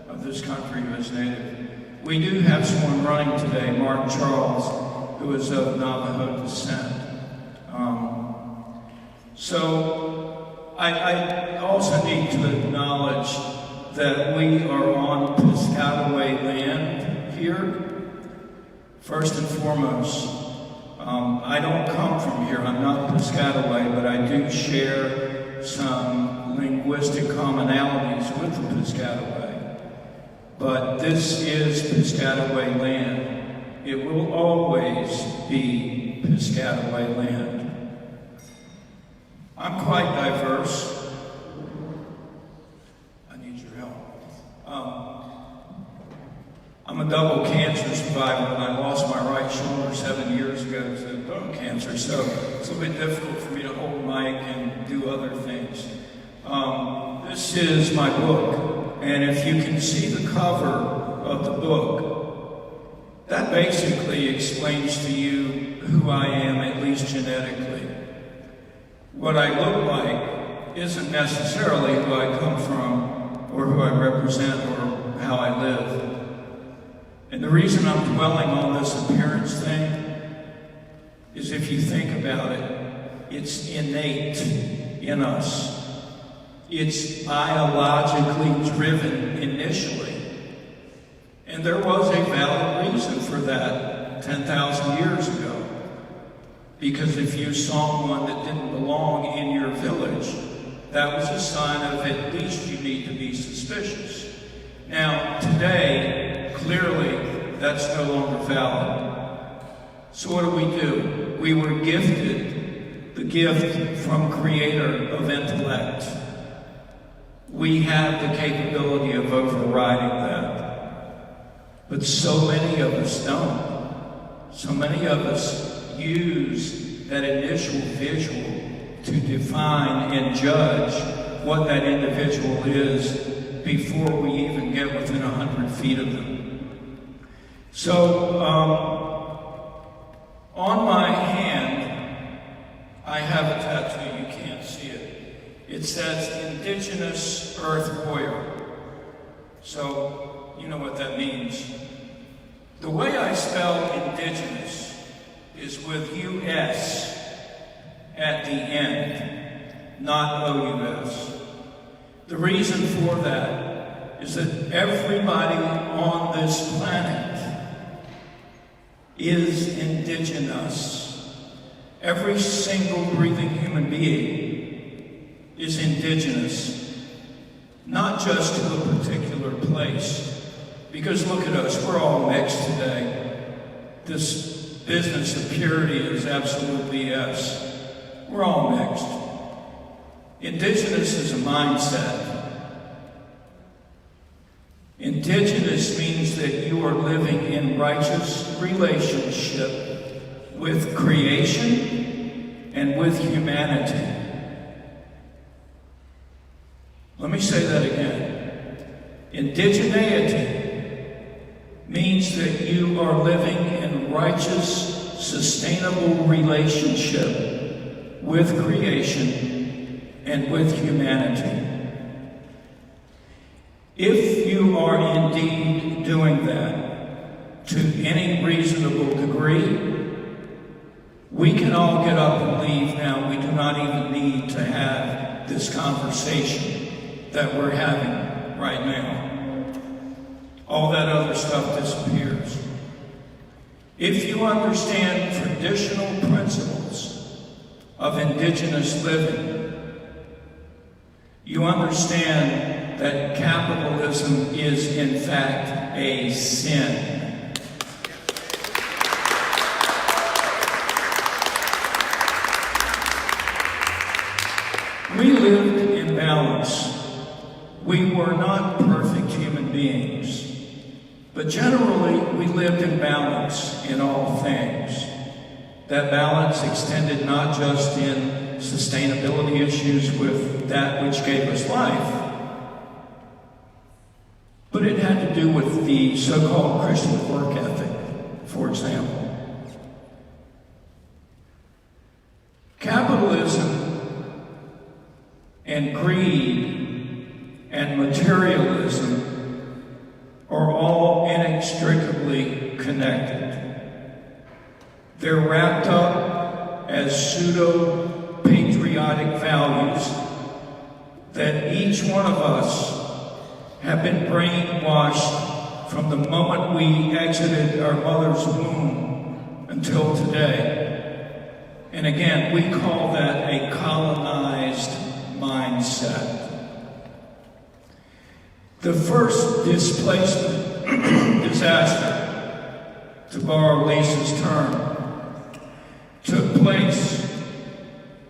of this country who is Native. We do have someone running today, Mark Charles, who is of Navajo descent. So I also need to acknowledge that we are on Piscataway land here, first and foremost. I don't come from here, I'm not Piscataway, but I do share some linguistic commonalities with the Piscataway. But this is Piscataway land. It will always be Piscataway land. I'm quite diverse. I need your help. I'm a double cancer survivor, and I lost my right shoulder 7 years ago to bone cancer, so it's a bit difficult for me to hold a mic and do other things. This is my book, and if you can see the cover of the book, that basically explains to you who I am, at least genetically. What I look like isn't necessarily who I come from, or who I represent, or how I live. And the reason I'm dwelling on this appearance thing is, if you think about it, it's innate in us. It's biologically driven initially. And there was a valid reason for that 10,000 years ago. Because if you saw one that didn't belong in your village, that was a sign of, at least you need to be suspicious. Now, today, clearly, that's no longer valid. So what do? We were gifted the gift from Creator of intellect. We have the capability of overriding that. But so many of us don't. So many of us use that initial visual to define and judge what that individual is before we even get within 100 feet of them. So, on my hand, I have a tattoo. You can't see it. It says Indigenous Earth Warrior. So, you know what that means. The way I spell indigenous is with US at the end, not OUS. The reason for that is that everybody on this planet is indigenous. Every single breathing human being is indigenous, not just to a particular place. Because look at us, we're all mixed today. This business of purity is absolute BS. We're all mixed. Indigenous is a mindset. Indigenous means that you are living in righteous relationship with creation and with humanity. Let me say that again. Indigeneity means that you are living in righteous, sustainable relationship with creation and with humanity. If you are indeed doing that to any reasonable degree, we can all get up and leave now. We do not even need to have this conversation that we're having right now. All that other stuff disappears. If you understand traditional principles of indigenous living, you understand that capitalism is in fact a sin. We lived in balance. We were not perfect human beings. But generally, we lived in balance in all things. That balance extended not just in sustainability issues with that which gave us life, but it had to do with the so-called Christian work ethic, for example. Capitalism and greed and materialism are all inextricably connected. They're wrapped up as pseudo-patriotic values that each one of us have been brainwashed from the moment we exited our mother's womb until today. And again, we call that a colonized mindset. The first displacement disaster, to borrow Lisa's term, took place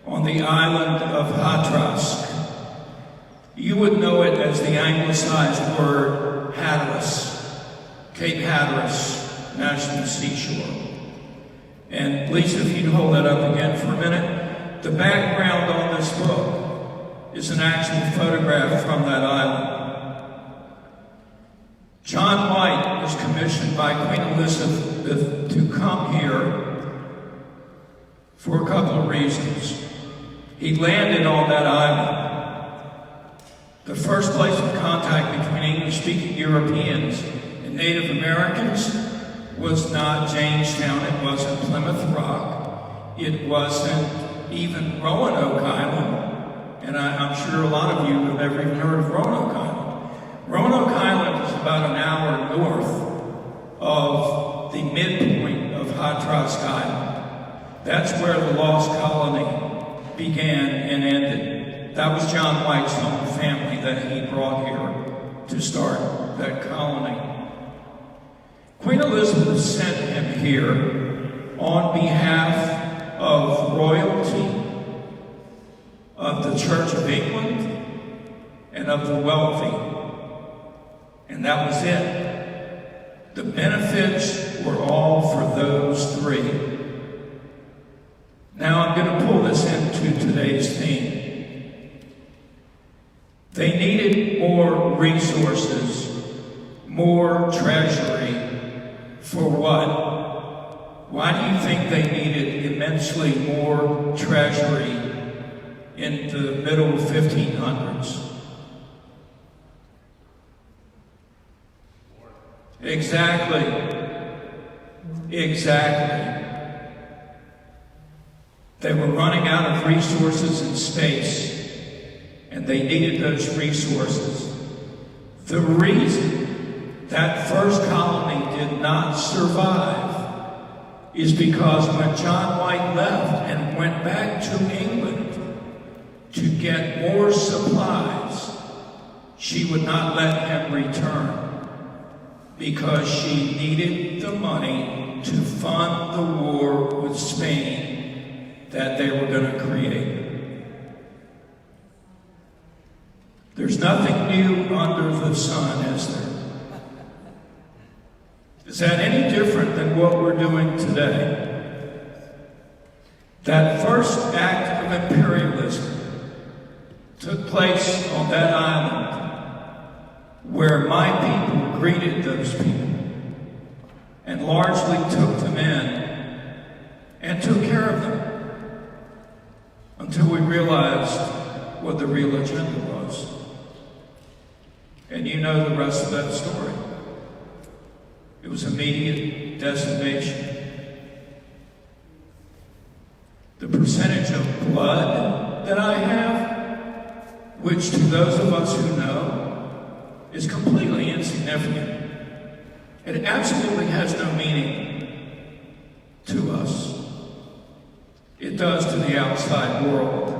on the island of Hatteras. You would know it as the anglicized word Hatteras, Cape Hatteras National Seashore. And Lisa, if you'd hold that up again for a minute. The background on this book is an actual photograph from that island. John White was commissioned by Queen Elizabeth to come here for a couple of reasons. He landed on that island. The first place of contact between English-speaking Europeans and Native Americans was not Jamestown, it wasn't Plymouth Rock, it wasn't even Roanoke Island, and I'm sure a lot of you have never even heard of Roanoke Island. Roanoke Island is about an hour north of the midpoint of Hatteras Island. That's where the lost colony began and ended. That was John White's own family that he brought here to start that colony. Queen Elizabeth sent him here on behalf of royalty, of the Church of England, and of the wealthy. And that was it. The benefits were all for those three. Now I'm going to pull this into today's theme. They needed more resources, more treasury. For what? Why do you think they needed immensely more treasury in the middle 1500s? Exactly. They were running out of resources in space, and they needed those resources. The reason that first colony did not survive is because when John White left and went back to England to get more supplies, she would not let him return because she needed the money to fund the war with Spain that they were going to create. There's nothing new under the sun, is there? Is that any different than what we're doing today? That first act of imperialism took place on that island where my people greeted those people and largely took them in and took care of them until we realized what the real agenda was. And you know the rest of that story. It was immediate decimation. The percentage of blood that I have, which to those of us who know, is completely insignificant. It absolutely has no meaning to us. It does to the outside world.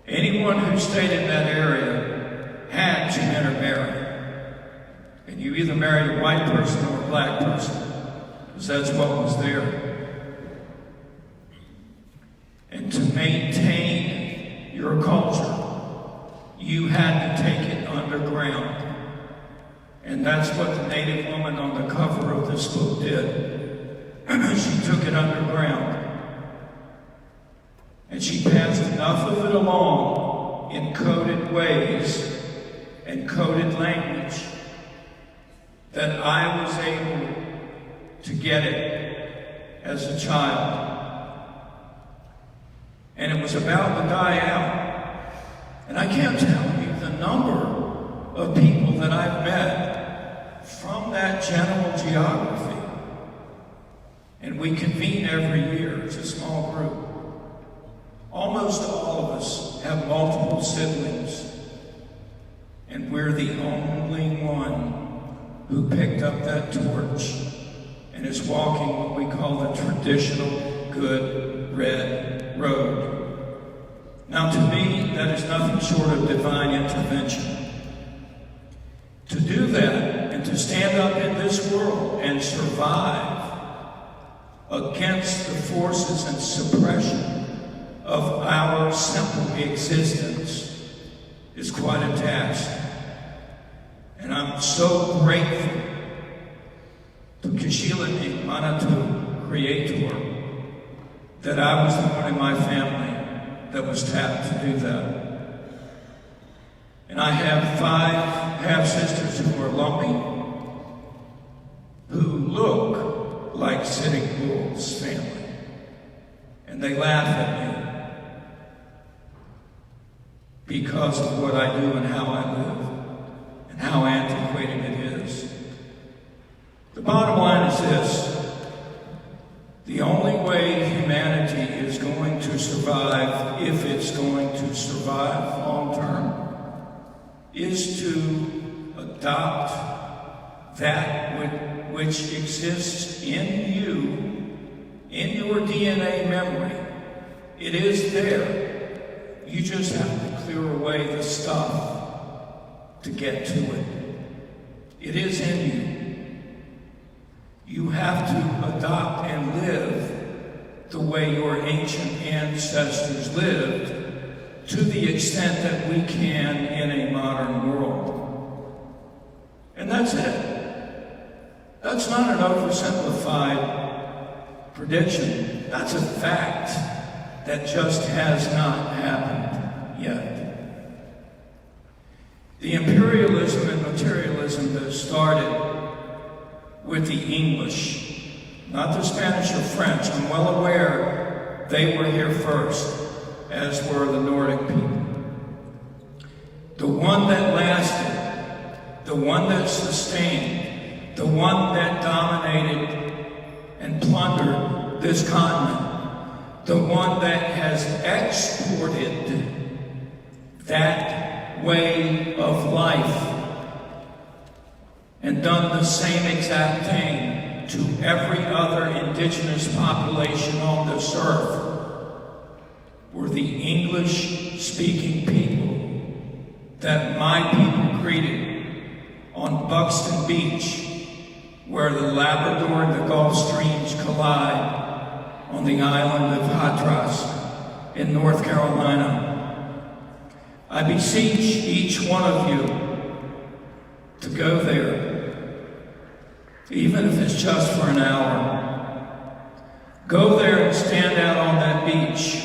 Anyone who stayed in that area had to intermarry. And you either married a white person or a black person, because that's what was there. And to maintain your culture, you had to take it underground. And that's what the Native woman on the cover of this book did. She took it underground. And she passed enough of it along in coded ways and coded language that I was able to get it as a child. And it was about to die out. And I can't tell you the number of people that I've met from that general geography. And we convene every year. It's a small group. Almost all of us have multiple siblings. And we're the only one who picked up that torch and is walking what we call the traditional good red road. Now, to me, that is nothing short of divine intervention. To do that and to stand up in this world and survive against the forces and suppression of our simple existence is quite a task. And I'm so grateful to Kishila Manatu Creator that I was the one in my family that was tapped to do that. And I have 5 half-sisters who are lumpy, who look like Sitting Bull's family. And they laugh at me because of what I do and how I live and how antiquated it is. The bottom line is this: the only way humanity is going to survive, if it's going to survive long term, is to adopt that which exists in you, in your DNA memory. It is there. You just have to clear away the stuff to get to it. It is in you. You have to adopt and live the way your ancient ancestors lived, to the extent that we can in a modern world. And that's it. That's not an oversimplified prediction. That's a fact that just has not happened yet. The imperialism and materialism that started with the English, not the Spanish or French. I'm well aware they were here first, as were the Nordic people. The one that lasted, the one that sustained, the one that dominated and plundered this continent, the one that has exported that way of life and done the same exact thing to every other indigenous population on this earth, were the English-speaking people that my people greeted on Buxton Beach, where the Labrador and the Gulf Streams collide, on the island of Hatteras in North Carolina. I beseech each one of you to go there, even if it's just for an hour. Go there and stand out on that beach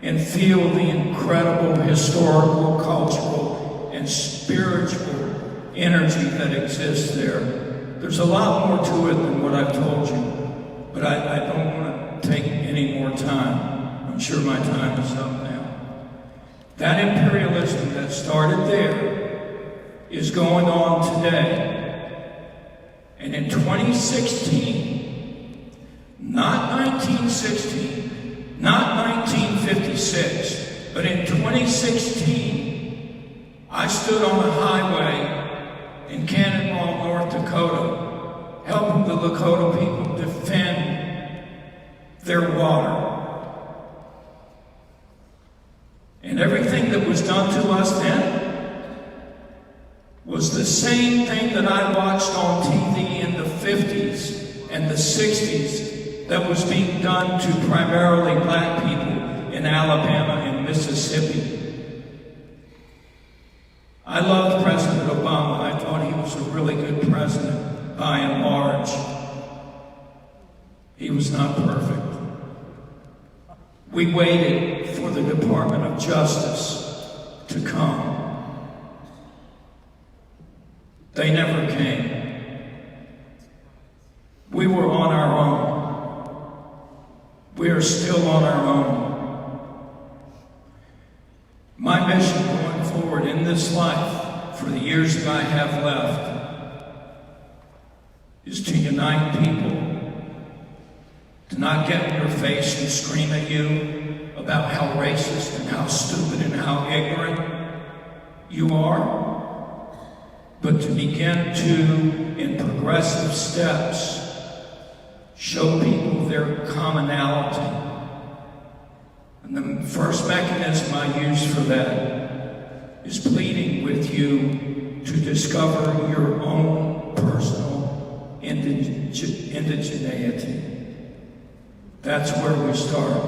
and feel the incredible historical, cultural, and spiritual energy that exists there. There's a lot more to it than what I've told you, but I don't want to take any more time. I'm sure my time is up now. That imperialism that started there is going on today. And in 2016, not 1916, not 1956, but in 2016, I stood on a highway in Cannonball, North Dakota, helping the Lakota people defend their water. And everything that was done to us then was the same thing that I watched on TV in the 50s and the 60s that was being done to primarily black people in Alabama and Mississippi. I loved President Obama. I thought he was a really good president, by and large. He was not perfect. We waited for the Department of Justice to come. They never came. We were on our own. We are still on our own. My mission going forward in this life, for the years that I have left, is to unite people, to not get in your face and scream at you about how racist and how stupid and how ignorant you are, but to begin to, in progressive steps, show people their commonality. And the first mechanism I use for that is pleading with you to discover your own personal indigeneity. That's where we start.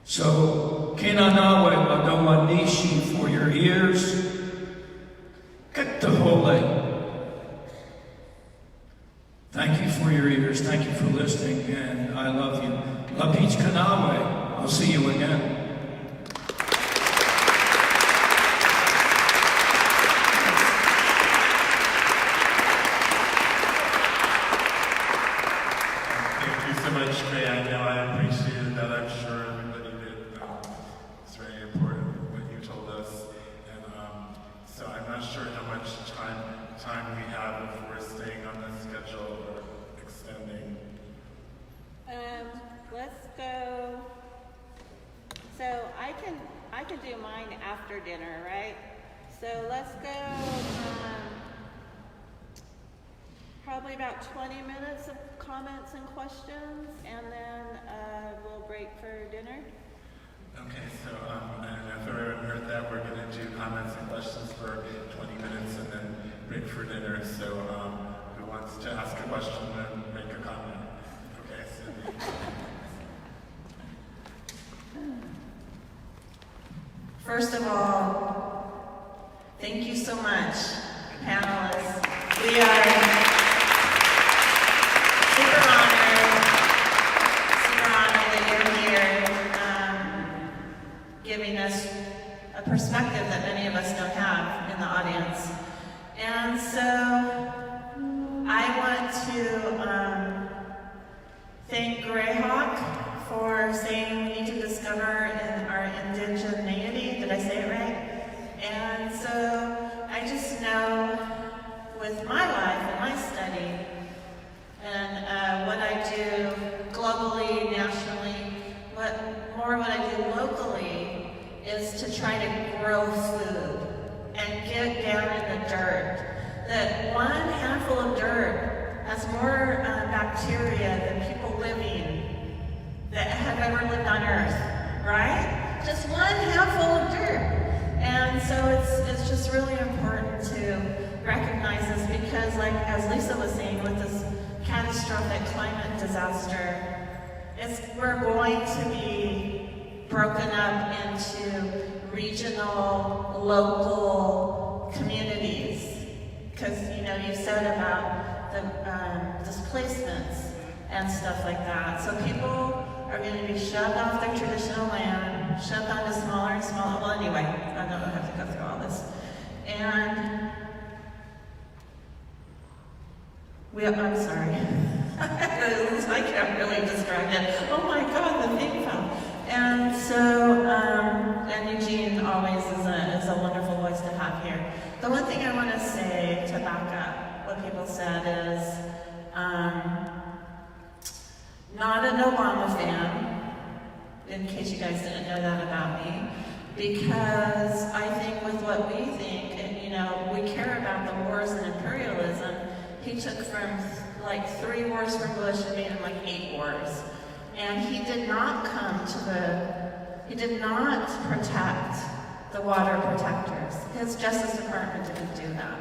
So, Kenanawe Madoa Nishi for your ears. Kektahole. Thank you for your ears. Thank you for listening. And I love you. La Beach Kanawe. I'll see you again. So I can do mine after dinner, right? So let's go probably about 20 minutes of comments and questions, and then we'll break for dinner. Okay, so and if everyone heard that, we're going to do comments and questions for 20 minutes and then break for dinner. So who wants to ask a question and make a comment? Okay, so. First of all, thank you so much, panelists. We are super honored that you're here, giving us a perspective that many of us don't have in the audience. And so I want to thank Greyhawk for saying we need to discover our indigeneity. Did I say it right? And so I just know with my life and my study and what I do globally, nationally, what I do locally is to try to grow food and get down in the dirt. That one handful of dirt has more bacteria than people living that have ever lived on Earth, right? Just one handful of dirt. And so it's just really important to recognize this because, like as Lisa was saying, with this catastrophic climate disaster, we're going to be broken up into regional, local communities. Because, you said about the displacements and stuff like that. So people are going to be shoved off their traditional land, shoved onto smaller and smaller. Well, anyway, I don't have to go through all this. And I'm sorry. I get really distracted. Oh my God, the thing fell. And so, and Eugene always is a wonderful voice to have here. The one thing I want to say to back up what people said is, not an Obama fan, in case you guys didn't know that about me, because I think with what we think, and we care about the wars and imperialism. He took from like 3 wars from Bush and made him like 8 wars. And he did not he did not protect the water protectors. His Justice Department didn't do that.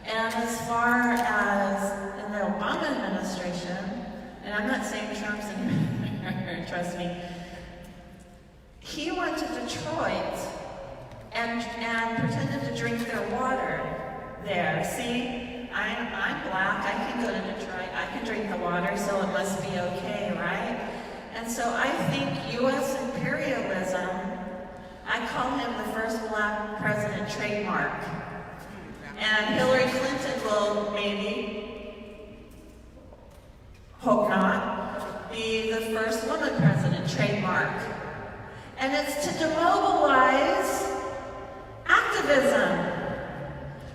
And as far as in the Obama administration, and I'm not saying Trump's in trust me, he went to Detroit and pretended to drink their water there. See, I'm black, I can go to Detroit, I can drink the water, so it must be okay, right? And so I think U.S. imperialism, I call him the first black president trademark. And Hillary Clinton will maybe, hope not, be the first woman president trademark. And it's to demobilize activism,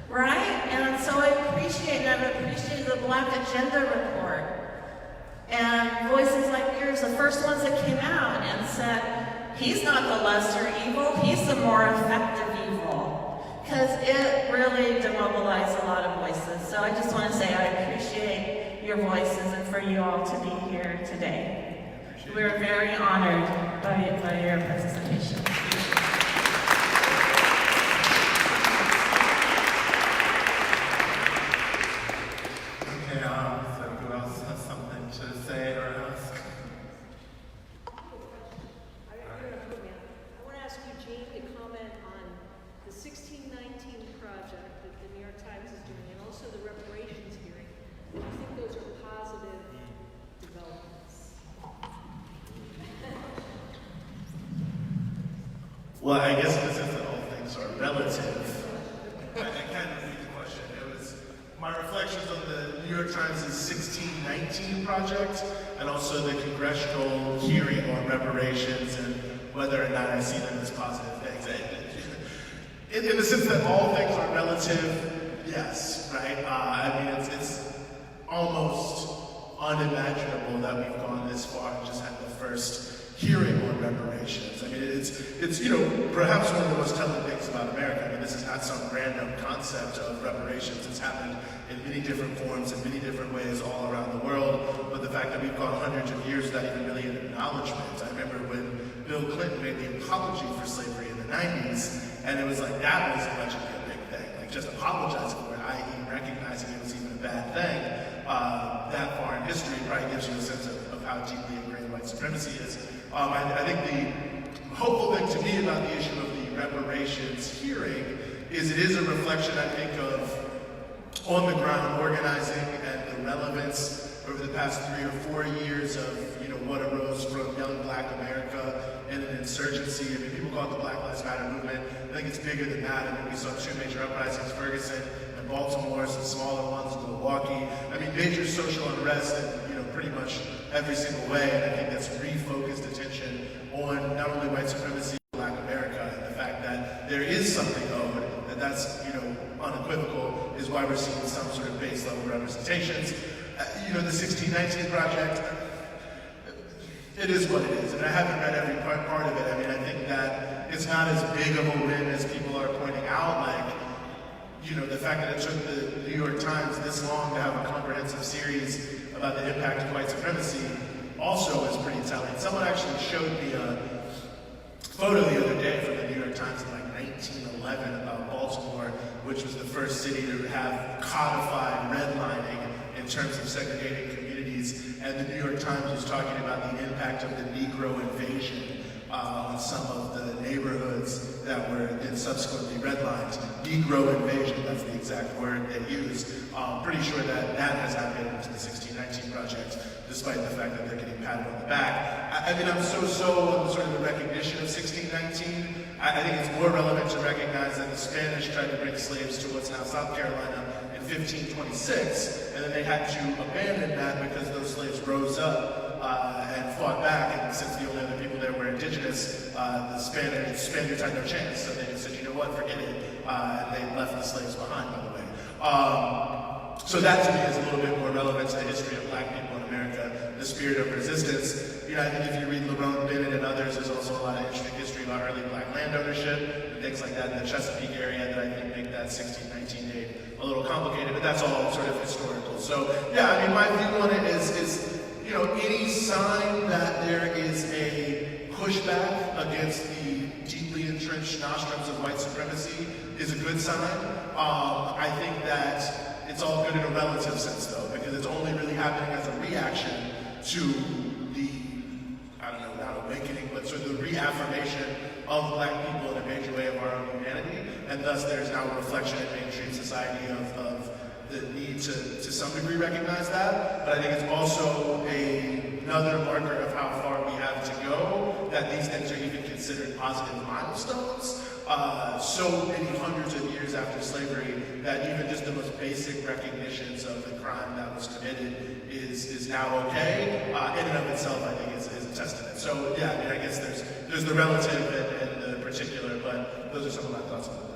right? And so I've appreciated the Black Agenda report. And voices like yours, the first ones that came out and said, he's not the lesser evil, he's the more effective evil. Because it really demobilized a lot of voices. So I just want to say I appreciate your voices and for you all to be here today. We're very honored by your participation. Okay, so who else has something to say or ask? I want to ask Eugene to comment on the 1619 project that the New York Times is doing and also the reparations hearing. Do you think those are positive developments? Well, I guess in the sense that all things are relative, I kind of read the question. It was my reflections on the New York Times' 1619 project and also the congressional hearing on reparations and whether or not I see them as positive things. In the sense that all things are relative, yes, right? I mean, it's almost unimaginable that we've gone this far and just had the first hearing on reparations. I mean, it's you know, perhaps one of the most telling things about America. I mean, this is not some random concept of reparations. It's happened in many different forms, in many different ways all around the world. But the fact that we've gone hundreds of years without even really an acknowledgement. I remember when Bill Clinton made the apology for slavery in the 90s, and it was like, that was allegedly a big thing. Like, just apologizing for it, i.e. recognizing it was even a bad thing. That far in history probably gives you a sense of how deeply ingrained white supremacy is. I think the hopeful thing to me about the issue of the reparations hearing is it is a reflection, I think, of on-the-ground organizing and the relevance over the past 3 or 4 years of, you know, what arose from young Black America and an insurgency. I mean, people call it the Black Lives Matter movement. I think it's bigger than that. I mean, we saw 2 major uprisings, Ferguson and Baltimore, some smaller ones in Milwaukee. I mean, major social unrest in, you know, pretty much every single way. And I think that's refocused attention on not only white supremacy, but Black America, and the fact that there is something owed, that that's, you know, unequivocal, is why we're seeing some sort of base level representations. You know, the 1619 Project, it is what it is, and I haven't read every part of it. I mean, I think that it's not as big of a win as people are pointing out. Like, you know, the fact that it took the New York Times this long to have a comprehensive series about the impact of white supremacy also is pretty telling. Someone actually showed me a photo the other day from the New York Times in like 1911 about Baltimore, which was the first city to have codified redlining in terms of segregating communities, and the New York Times was talking about the impact of the Negro invasion on some of the neighborhoods that were then subsequently redlined. Negro invasion, that's the exact word they used. Pretty sure that that has happened to the 1619 Project, despite the fact that they're getting patted on the back. I mean, I'm so on sort of the recognition of 1619. I think it's more relevant to recognize that the Spanish tried to bring slaves to what's now South Carolina in 1526, and then they had to abandon that because those slaves rose up and fought back, and since the only other people there were indigenous, the Spaniards had no chance, so they just said, you know what, forget it, and they left the slaves behind, by the way. So that to me is a little bit more relevant to the history of Black people in America, the spirit of resistance. You know, I think if you read LaRon Bennett and others, there's also a lot of interesting history about early Black land ownership and things like that in the Chesapeake area that I think make that 1619 date a little complicated, but that's all sort of historical. So yeah, I mean, my view on it is you know, any sign that there is a pushback against the deeply entrenched nostrums of white supremacy is a good sign. I think that it's all good in a relative sense, though, because it's only really happening as a reaction to the, I don't know, not awakening, but sort of the reaffirmation of Black people in a major way of our own humanity, and thus there's now a reflection in mainstream society of the need to some degree recognize that, but I think it's also another marker of how far we have to go, that these things are even considered positive milestones. So many hundreds of years after slavery, that even just the most basic recognitions of the crime that was committed is now okay. In and of itself, I think is a testament. So yeah, I mean, I guess there's the relative and the particular, but those are some of my thoughts about that.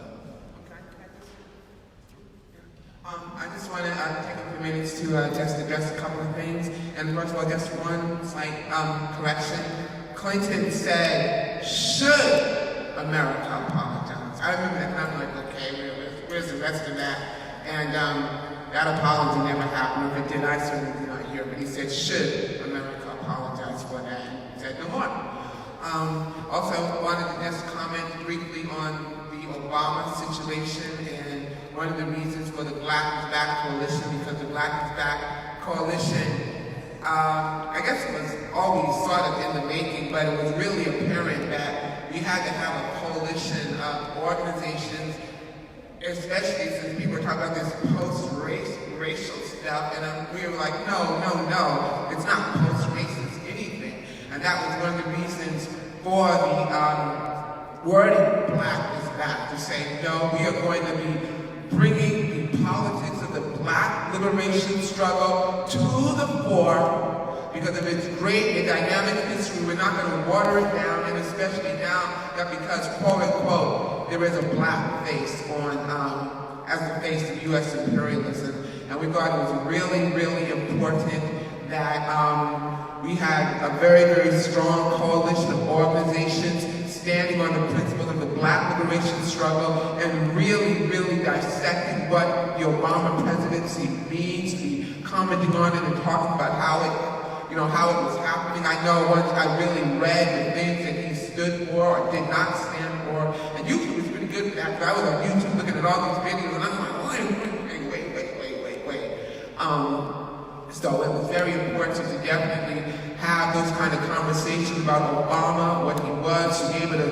I just want to take a few minutes to just address a couple of things. And first of all, just one slight correction. Clinton said, should America apologize? I remember that, and I'm like, okay, where's the rest of that? And that apology never happened. If it did, I certainly did not hear. But he said, should America apologize for that? He said no more. Also, wanted to just comment briefly on the Obama situation and one of the reasons for the Black is Back Coalition, because the Black is Back Coalition, I guess it was always sort of in the making, but it was really apparent that we had to have a coalition of organizations, especially since people were talking about this post-racial stuff, and we were like, no, it's not post-racist anything. And that was one of the reasons for the wording Black is Back, to say, no, we are going to be bringing the politics of the Black liberation struggle to the fore because of its great and dynamic history. We're not going to water it down, and especially now that because, quote unquote, there is a Black face on as the face of U.S. imperialism. And we thought it was really, really important that we had a very, very strong coalition of organizations struggle and really, really dissecting what the Obama presidency means, commenting on it and talking about how it was happening. I know once I really read the things that he stood for or did not stand for, and YouTube was pretty good after I was on YouTube looking at all these videos, and I'm like, wait. So it was very important to definitely have those kind of conversations about Obama, what he was, to be able to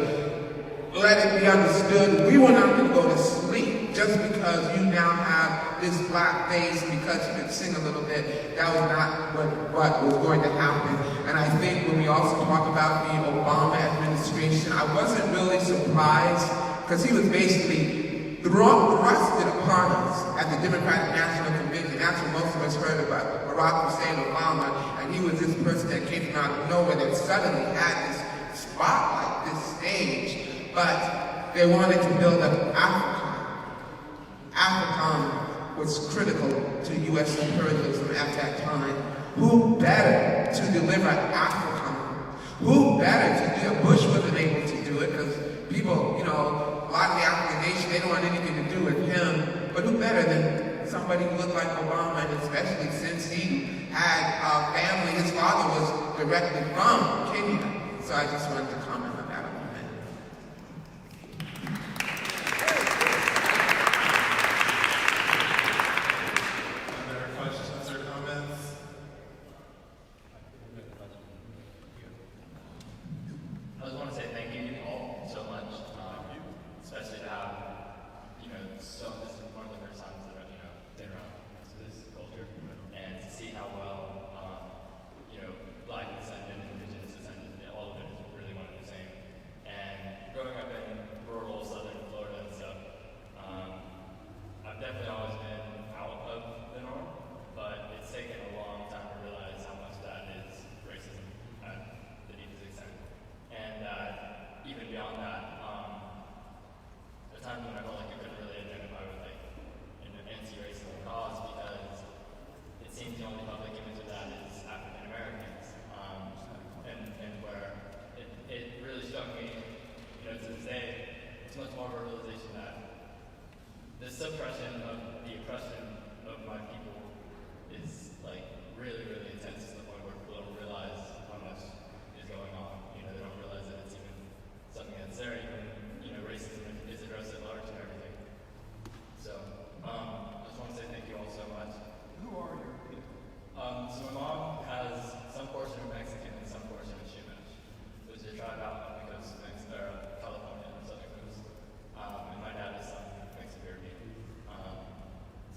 let it be understood. We were not going to go to sleep just because you now have this black face, because you could sing a little bit. That was not what was going to happen. And I think when we also talk about the Obama administration, I wasn't really surprised because he was basically thrusted upon us at the Democratic National Convention. That's what most of us heard about Barack Hussein Obama, and he was this person that came from out of nowhere that suddenly had this spotlight, this stage, but they wanted to build up AFRICOM. AFRICOM was critical to U.S. imperialism at that time. Who better to deliver AFRICOM? Who better to do it? Bush wasn't able to do it because people, a lot of the African nation, they don't want anything to do with him. But who better than somebody who looked like Obama, and especially since he had a family, his father was directly from Kenya. So I just wanted to comment on that a moment. Other questions or comments? I just want to say thank you all so much, especially to have, this is one of the first times that I've, been around this culture, and to see how well, Black descendant, Indigenous descendant, all of it is really one and the same. And growing up in rural southern Florida and stuff, I've definitely always been out of the norm, but it's taken a long time to realize how much that is racism at the deepest extent. And even beyond that, there's times when I felt like I couldn't really identify with an anti-racism cause because it seems the only public image of that is African Americans. And where it really struck me, to this day, it's much more of a realization that the suppression of the oppression of my people is really, really intense to the point where people don't realize how much is going on. They don't realize that it's even something that's there. Even racism is addressed at large and everything. So I just want to say thank you all so much. Who are your people? So my mom has some portion of Mexican and some portion of Chumash, which is a tribe out on the coast of California and southern coast. And my dad is some Mexican-Caribbean.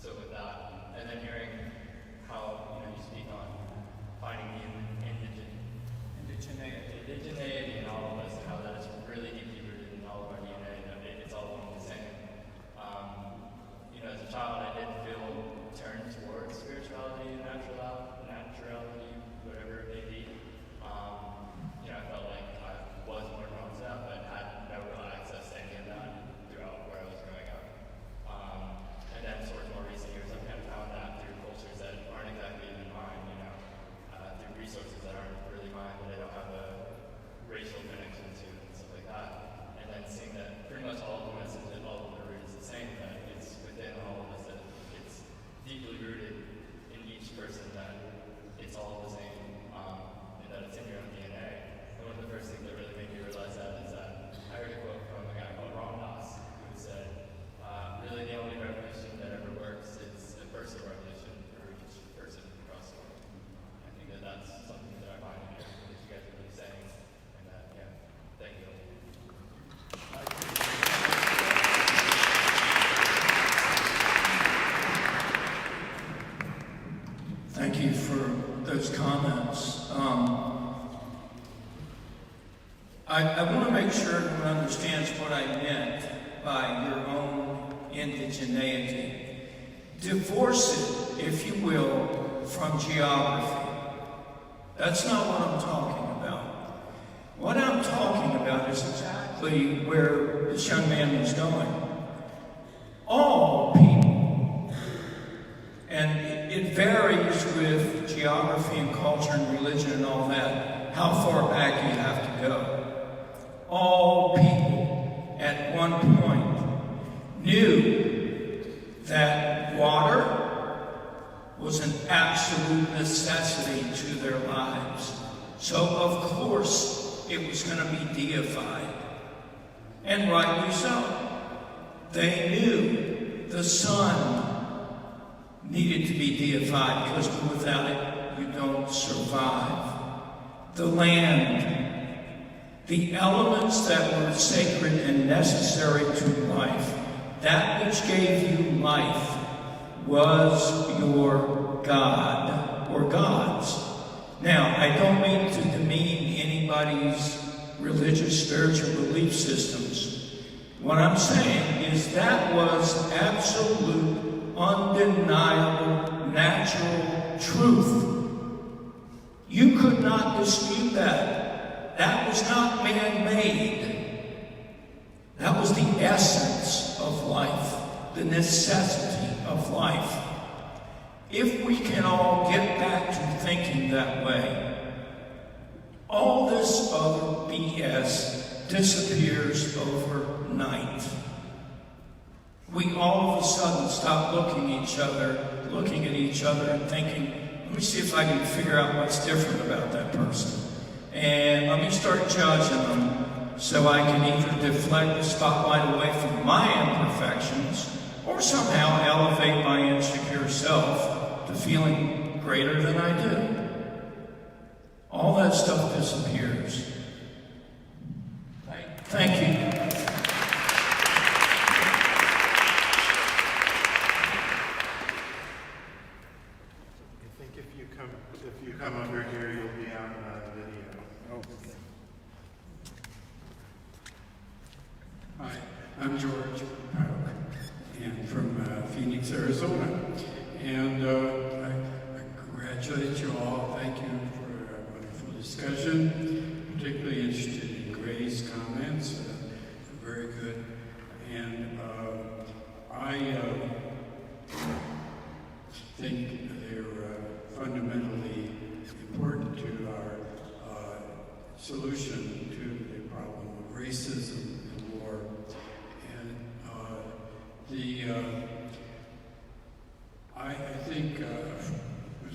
So with that, and then hearing how you speak on finding the indigeneity in all of us, and how that is really deeply rooted in all of our DNA, and it's all one and the same. As a child, I did feel turned towards spirituality and naturality, whatever it may be. I felt like I was more drawn to that, but had no real access to any of that throughout where I was growing up. And then towards more recent years, I've kind of found that through cultures that aren't exactly even mine, through resources that aren't really mine, that I don't have a racial connection to and stuff like that. And then seeing that pretty much all of the messages and all of the root is the same, that it's within all of us, that it's deeply rooted in each person, that it's all the same, and that it's in your own DNA. And one of the first things that really made me realize that is that I heard a quote from a guy called Ramdas, who said, really the only revolution that ever works is a personal revolution for each person across the world. I think that that's something that I find in everything that you guys are really saying, and that, thank you. Thank you for those comments. I want to make sure everyone understands what I meant by your own indigeneity. Divorce it, if you will, from geography. That's not what I'm talking about. What I'm talking about is exactly where this young man was going. All people, and it varies with geography and culture and religion and all that, how far back you have to go. All people at one point be deified. And rightly so. They knew the sun needed to be deified because without it, you don't survive. The land, the elements that were sacred and necessary to life, that which gave you life was your God or gods. Now, I don't mean to demean anybody's religious, spiritual belief systems. What I'm saying is that was absolute, undeniable, natural truth. You could not dispute that. That was not man-made. That was the essence of life, the necessity of life. If we can all get back to thinking that way, all this other BS disappears overnight. We all of a sudden stop looking at each other and thinking, let me see if I can figure out what's different about that person. And let me start judging them so I can either deflect the spotlight away from my imperfections or somehow elevate my insecure self to feeling greater than I do. All that stuff disappears. Thank you. I think if you come over here, you'll be on video. Oh. Hi, I'm George and from Phoenix, Arizona. And I congratulate you all. Thank you for a wonderful discussion. Particularly interested in Gray's comments. Very good. And I think they're fundamentally important to our solution to the problem of racism and war. And I think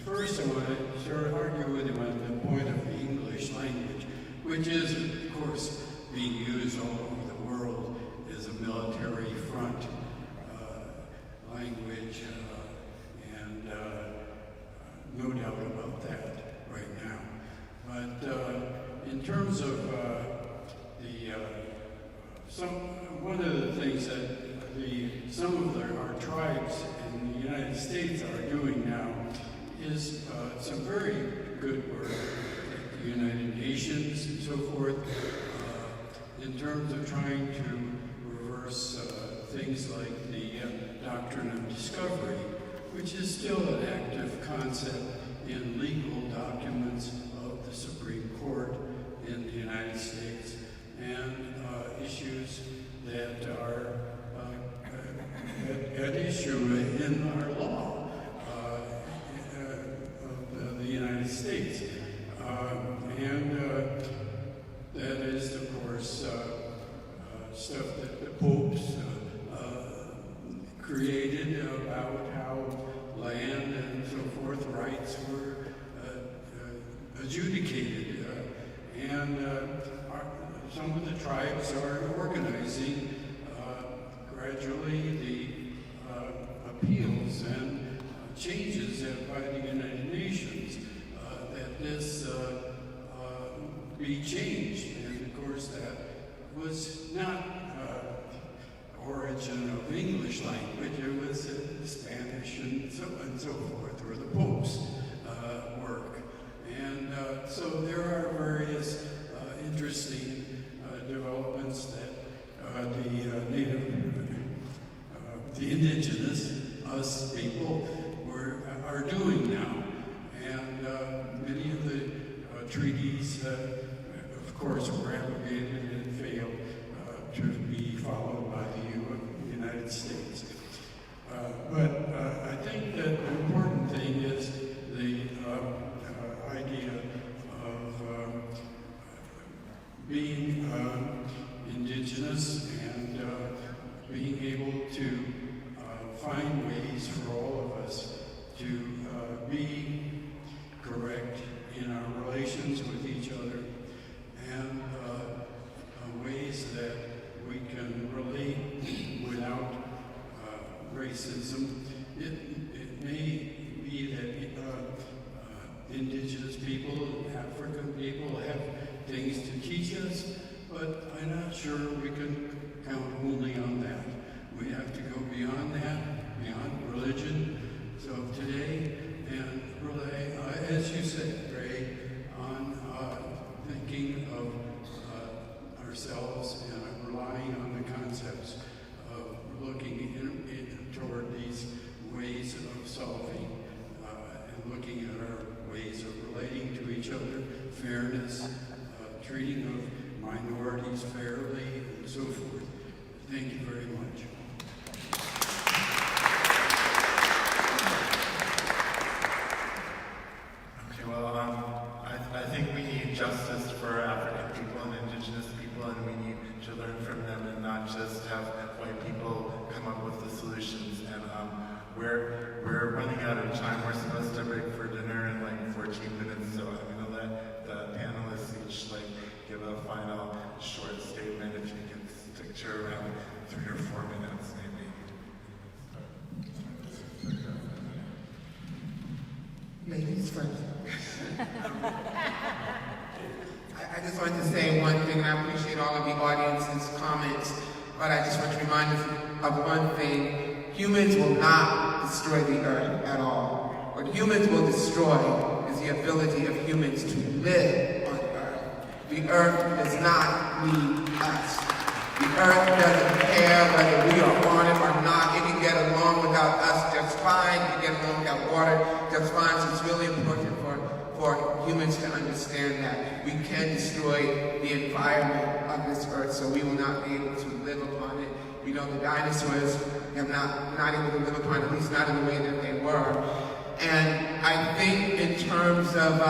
first I want to sort of argue with him on the point of the English language, which is, of course, being used all over the world as a military front language, and no doubt about that right now. But in terms of one of the things that some of our tribes in the United States are doing now is some very good work at the United Nations and so forth in terms of trying to reverse things like the doctrine of discovery, which is still an active concept in legal documents of the Supreme Court in the United States, and issues that are at issue in our law of the United States. And that is, of course, stuff that the popes created about how land and so forth, rights were adjudicated. And some of the tribes are organizing gradually the appeals and changes by the United Nations that this be changed. And of course that was not origin of English language, it was Spanish and so forth, or the Pope's work. And so there are various interesting developments that the indigenous, us people, are doing now. And many of the treaties, of course, were abrogated and failed to be followed by the United States. But I think that the important thing is the idea of being indigenous and being able to find ways for all of us to be correct in our relations with each other and sure we can count only on that. We have to go beyond that, beyond religion. So today, and rely, as you said, Ray, on thinking of ourselves and relying on the concepts of looking toward these ways of solving and looking at our ways of relating to each other, fairness, treating of minorities fairly, and so forth. Thank you very much. Okay, well, I think we need justice for African people and indigenous people, and we need to learn from them and not just have white people come up with the solutions. And we're running out of time. We're supposed to break for dinner in like 14 minutes, so I'm going to let the panelists each give a final short statement. If you can stick to around 3 or 4 minutes, maybe. Ladies first. I just wanted to say one thing, and I appreciate all of the audience's comments, but I just want to remind us of one thing. Humans will not destroy the earth at all. What humans will destroy is the ability of humans to live on earth. The earth does not need us. The earth doesn't care whether we are on it or not. It can get along without us just fine. It can get along without water just fine. So it's really important for humans to understand that we can destroy the environment of this earth, so we will not be able to live upon it. We know the dinosaurs have not able to live upon it, at least not in the way that they were. And I think in terms of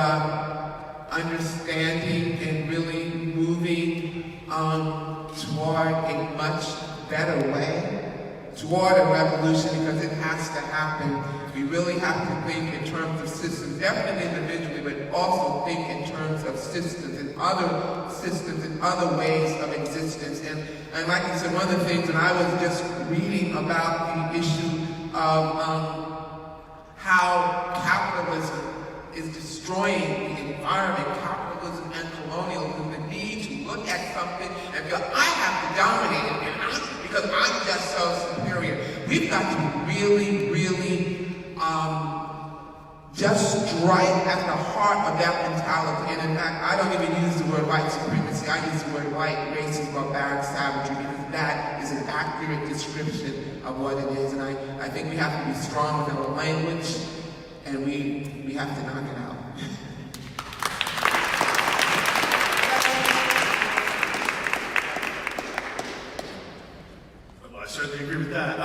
understanding and really moving toward a much better way, toward a revolution, because it has to happen. We really have to think in terms of systems, definitely individually, but also think in terms of systems and other ways of existence. And like you said, one of the things that I was just reading about the issue of how capitalism is destroying the environment, capitalism and colonialism, the need to look at something and go, I have to dominate it, because I'm just so superior. We've got to really, really just strike at the heart of that mentality. And in fact, I don't even use the word white supremacy. I use the word white racist, barbaric savagery, because that is an accurate description of what it is. And I think we have to be strong with our language, and we have to knock it out. Well, I certainly agree with that.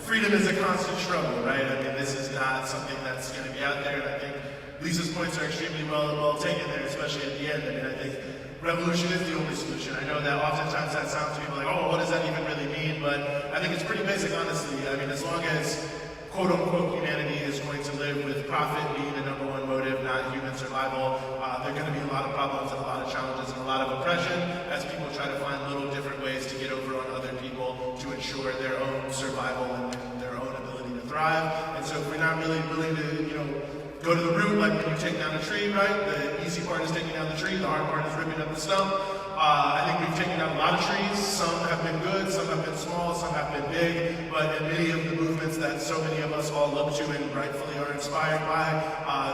Freedom is a constant struggle, right? I mean, this is not something that's going to be out there, and I think Lisa's points are extremely well taken there, especially at the end. I mean, I think revolution is the only solution. I know that oftentimes that sounds to people like, oh, what does that even really mean? But I think it's pretty basic, honestly. I mean, as long as quote-unquote humanity is going to live with profit being the number one motive, not human survival, there are going to be a lot of problems and a lot of challenges and a lot of oppression as people try to find little different ways to get over on other people to ensure their own survival and their own ability to thrive. And so if we're not really willing to, go to the root, like when you take down a tree, right? The easy part is taking down the tree, the hard part is ripping up the stump. I think we've taken down a lot of trees. Some have been good, some have been small, some have been big, but in many of the movements that so many of us all look to and rightfully are inspired by,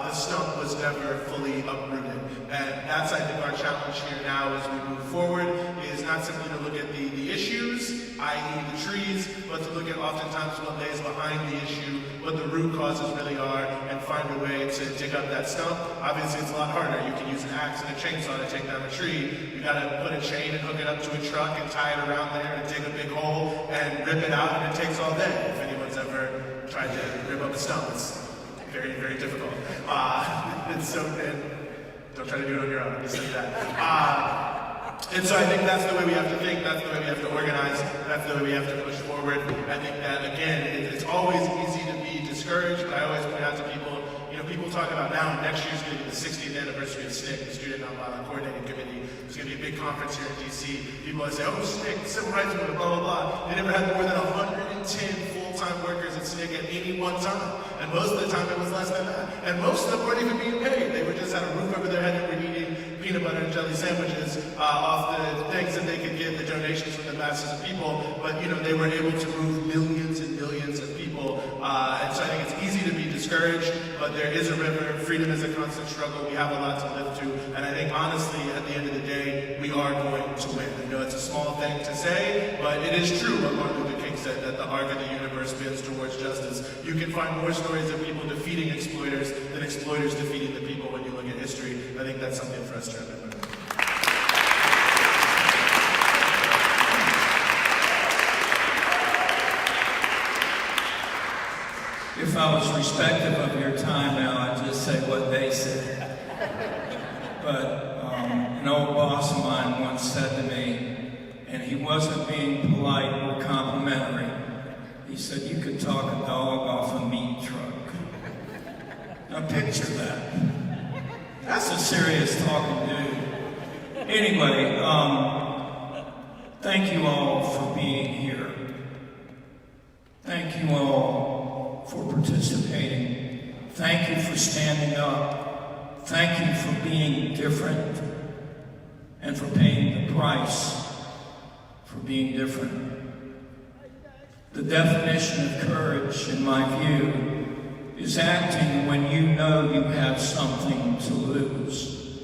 the stump was never fully uprooted. And that's, I think, our challenge here now as we move forward, is not simply to look at the issues, i.e. the trees, but to look at oftentimes what lays behind the issue, what the root causes really are, and find a way to dig up that stump. Obviously, it's a lot harder. You can use an axe and a chainsaw to take down a tree. You gotta put a chain and hook it up to a truck and tie it around there and dig a big hole and rip it out, and it takes all day. If anyone's ever tried to rip up a stump, it's very, very difficult. And don't try to do it on your own, I'm just saying that. And so I think that's the way we have to think, that's the way we have to organize, that's the way we have to push forward. I think that, again, it's always easy to be discouraged, but I always point out to people, people talk about now, next year's going to be the 60th anniversary of SNCC, the Student Nonviolent Coordinating Committee. There's going to be a big conference here in DC. People always say, oh, SNCC, civil rights movement, blah, blah, blah. They never had more than 110 full-time workers at SNCC at any one time. And most of the time it was less than that. And most of them weren't even being paid. They were just had a roof over their head and were eating peanut butter and jelly sandwiches off the things. get the donations from the masses of people, but they were able to move millions and millions of people. And so I think it's easy to be discouraged, but there is a river. Freedom is a constant struggle. We have a lot to live to. And I think honestly, at the end of the day, we are going to win. I know it's a small thing to say, but it is true what Martin Luther King said, that the arc of the universe bends towards justice. You can find more stories of people defeating exploiters than exploiters defeating the people when you look at history. I think that's something for us to remember. If I was respectful of your time now, I'd just say what they said. But an old boss of mine once said to me, and he wasn't being polite or complimentary, he said, "You could talk a dog off a meat truck." Now picture that. That's a serious talking dude. Anyway, thank you all for being here. Thank you all for participating. Thank you for standing up. Thank you for being different and for paying the price for being different. The definition of courage, in my view, is acting when you know you have something to lose.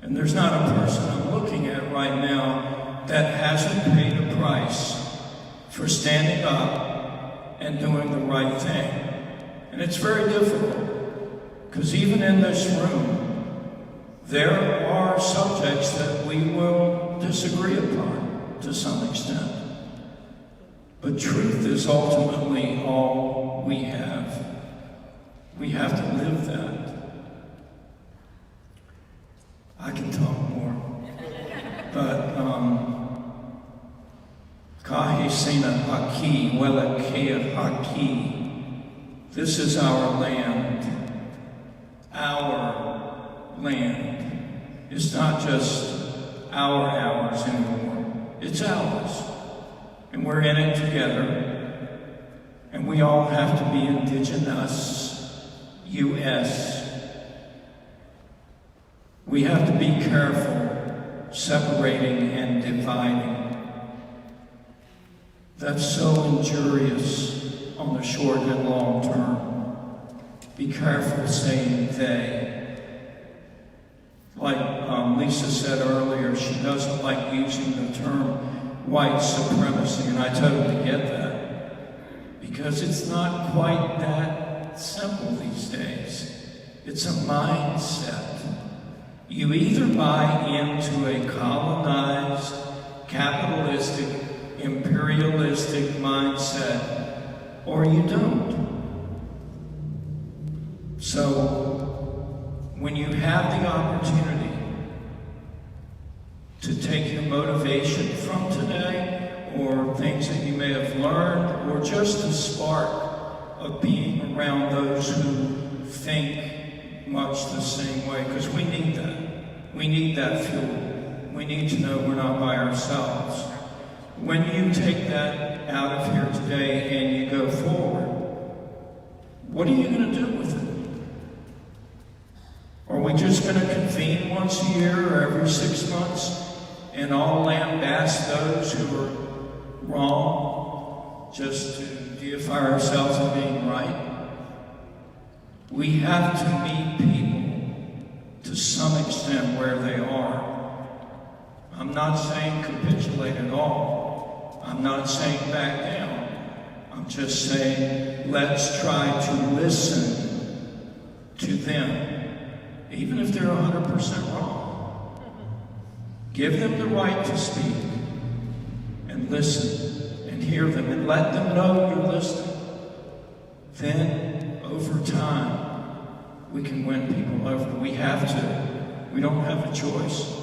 And there's not a person I'm looking at right now that hasn't paid a price for standing up and doing the right thing. And it's very difficult, because even in this room, there are subjects that we will disagree upon to some extent. But truth is ultimately all we have. We have to live that. I can talk more. But, Kahi Sena Haki, Wela Kea Haki. This is our land. Our land. It's not just ours anymore. It's ours. And we're in it together. And we all have to be indigenous, U.S. We have to be careful separating and dividing. That's so injurious on the short and long term. Be careful saying they. Like Lisa said earlier, she doesn't like using the term white supremacy, and I totally get that. Because it's not quite that simple these days. It's a mindset. You either buy into a colonized, capitalistic, imperialistic mindset, or you don't. So, when you have the opportunity to take your motivation from today, or things that you may have learned, or just the spark of being around those who think much the same way, because we need that. We need that fuel. We need to know we're not by ourselves. When you take that out of here today and you go forward, what are you going to do with it? Are we just going to convene once a year or every 6 months and all lambast those who are wrong just to deify ourselves as being right? We have to meet people to some extent where they are. I'm not saying capitulate at all. I'm not saying back down. I'm just saying let's try to listen to them, even if they're 100% wrong. Give them the right to speak and listen and hear them and let them know you're listening. Then, over time, we can win people over. We have to. We don't have a choice.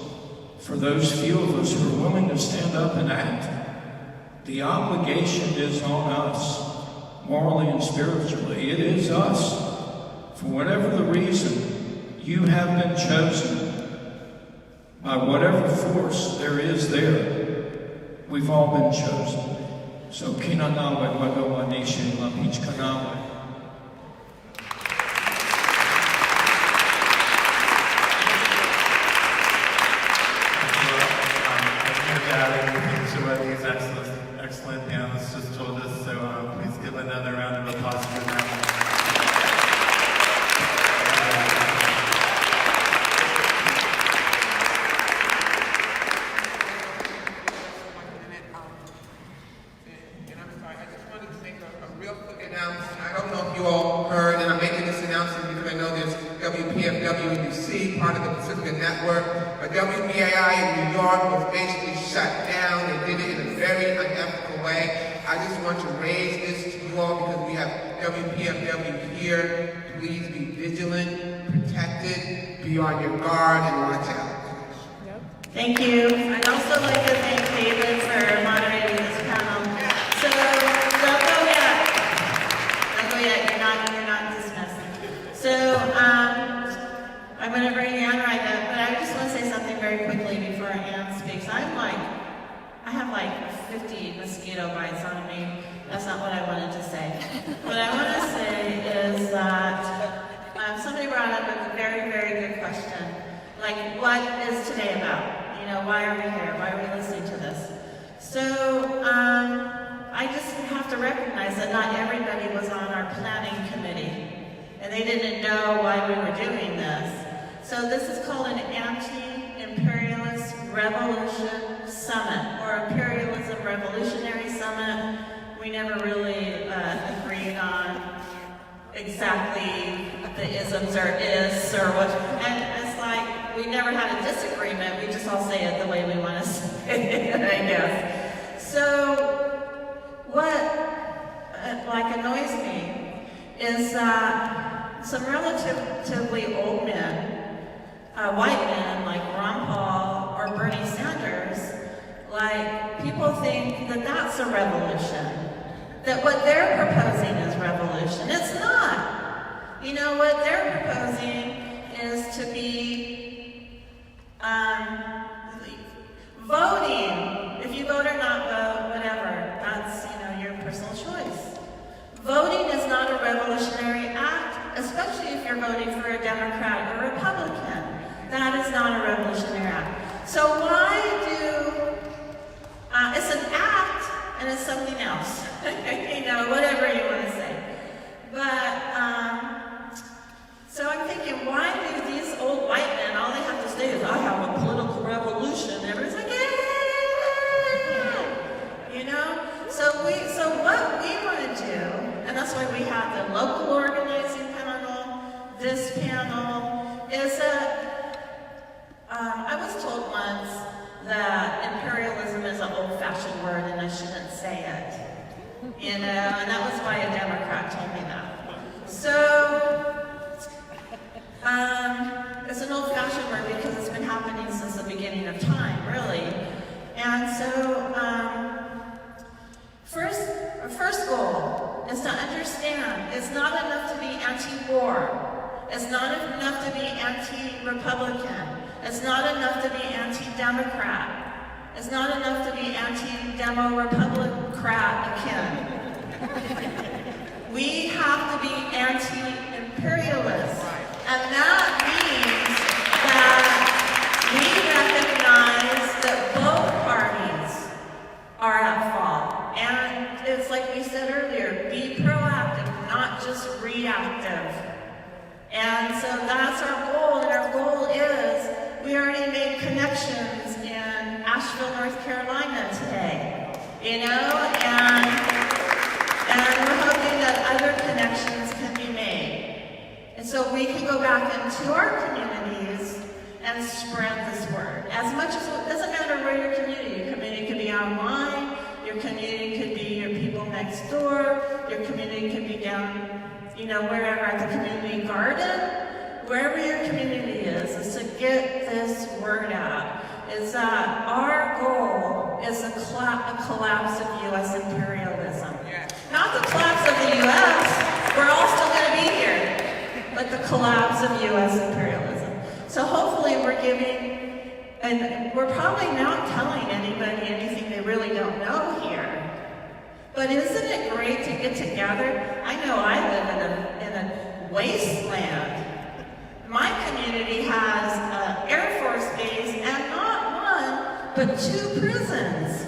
For those few of us who are willing to stand up and act, the obligation is on us, morally and spiritually. It is us. For whatever the reason, you have been chosen by whatever force there is there. We've all been chosen. So, kinanawe magawa nation la peach kanawe. York was basically shut down. They did it in a very unethical way. I just want to raise this to you all because we have WPFW here. Please be vigilant, protected, be on your guard, and watch out. Thank you. I'd also like to thank David for moderating this panel. So don't go yet. Don't go yet. You're not dismissed. So I'm going to bring Ann right up, but I just want to say something very quickly before Ann speaks. I have like 50 mosquito bites on me. That's not what I wanted to say. What I want to say is that somebody brought up a very, very good question. Like, what is today about? You know, why are we here? Why are we listening to this? So, I just have to recognize that not everybody was on our planning committee, and they didn't know why we were doing this. So this is called an Anti-Imperialist Revolution Summit, or Imperialism Revolutionary Summit. We never really agreed on exactly the isms or is or what, and it's like we never had a disagreement, we just all say it the way we want to say it, I guess. So what annoys me is that some relatively old men, white men like Ron Paul or Bernie Sanders, like people think that that's a revolution. That what they're proposing is revolution. It's not. You know, what they're proposing is to be voting. If you vote or not vote, whatever, that's, you know, your personal choice. Voting is not a revolutionary act, especially if you're voting for a Democrat or Republican. That is not a revolutionary act. So why it's an act and it's something else. You know, whatever you want to say. But, so I'm thinking, why do these old white men, all they have to say is, I have a political revolution. Everybody's like, yeah. You know? So what we want to do, and that's why we have the local organizing panel, this panel, is that, I was told once that imperialism is an old-fashioned word and I shouldn't say it. You know, and that was why a Democrat told me that. So, it's an old-fashioned word because it's been happening since the beginning of time, really. And so, first goal is to understand it's not enough to be anti-war. It's not enough to be anti-Republican. It's not enough to be anti-Democrat. It's not enough to be anti-Demo-Republican again. We have to be anti-imperialist. And that means that we recognize that both parties are at fault. And it's like we said earlier, be proactive, not just reactive. And so that's our goal, and our goal is, we already made connections in Asheville, North Carolina today, you know, and we're hoping that other connections can be made. And so we can go back into our communities and spread this word. As much as, it doesn't matter where your community could be online, your community could be your people next door, your community could be down, you know, wherever at the community garden. Wherever your community is to get this word out. Is that our goal is a collapse of U.S. imperialism. Not the collapse of the U.S., we're all still going to be here, but the collapse of U.S. imperialism. So hopefully we're giving, and we're probably not telling anybody anything they really don't know here. But isn't it great to get together? I know I live in a wasteland. My community has an Air Force base, and not one, but 2 prisons.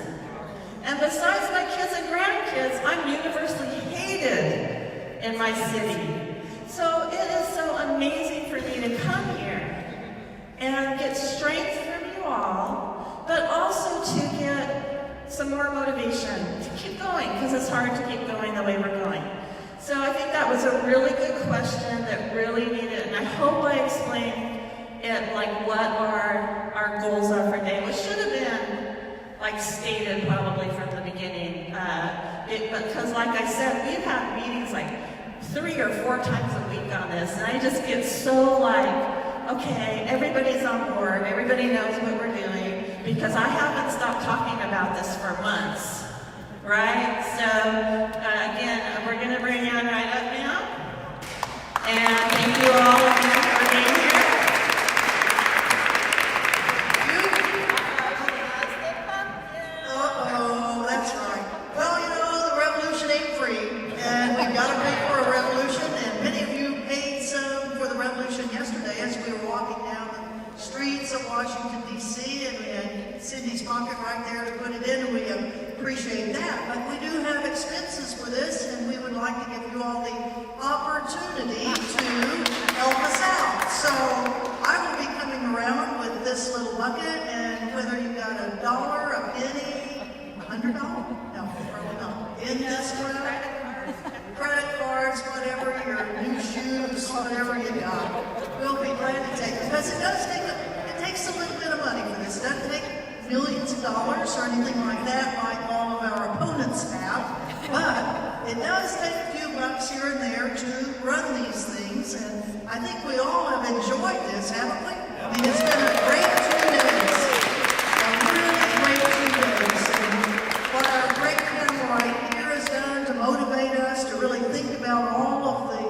And besides my kids and grandkids, I'm universally hated in my city. So it is so amazing for me to come here and get strength from you all, but also to get some more motivation to keep going, because it's hard to keep going the way we're going. So I think that was a really good question that really needed, and I hope I explained it, like what our goals are for today, which should have been like stated probably from the beginning. Because like I said, we've had meetings like 3 or 4 times a week on this, and I just get so like, okay, everybody's on board, everybody knows what we're doing, because I haven't stopped talking about this for months, right? So again, we're going to bring Ann right up now, and thank you all again for being here. Uh-oh, that's right. Well, you know, the revolution ain't free, and we've got to pay for a revolution, and many of you paid some for the revolution yesterday as we were walking down the streets of Washington, D.C., and we had Cindy's pocket right there to put it in, and we appreciate that. But we do have expenses for this, and we would like to give you all the opportunity to help us out. So I will be coming around with this little bucket, and whether you got $1, a penny, $100? No, probably not. In this room, credit cards, whatever, your new shoes, whatever you got, we'll be glad to take it. Because it does take it takes a little bit of money for this. It doesn't take millions of dollars or anything like that, like all of our opponents have. But it does take a few bucks here and there to run these things, and I think we all have enjoyed this, haven't we? I mean, it's been a great 2 days. A really great 2 days. And what our great panel right here has done to motivate us to really think about all of the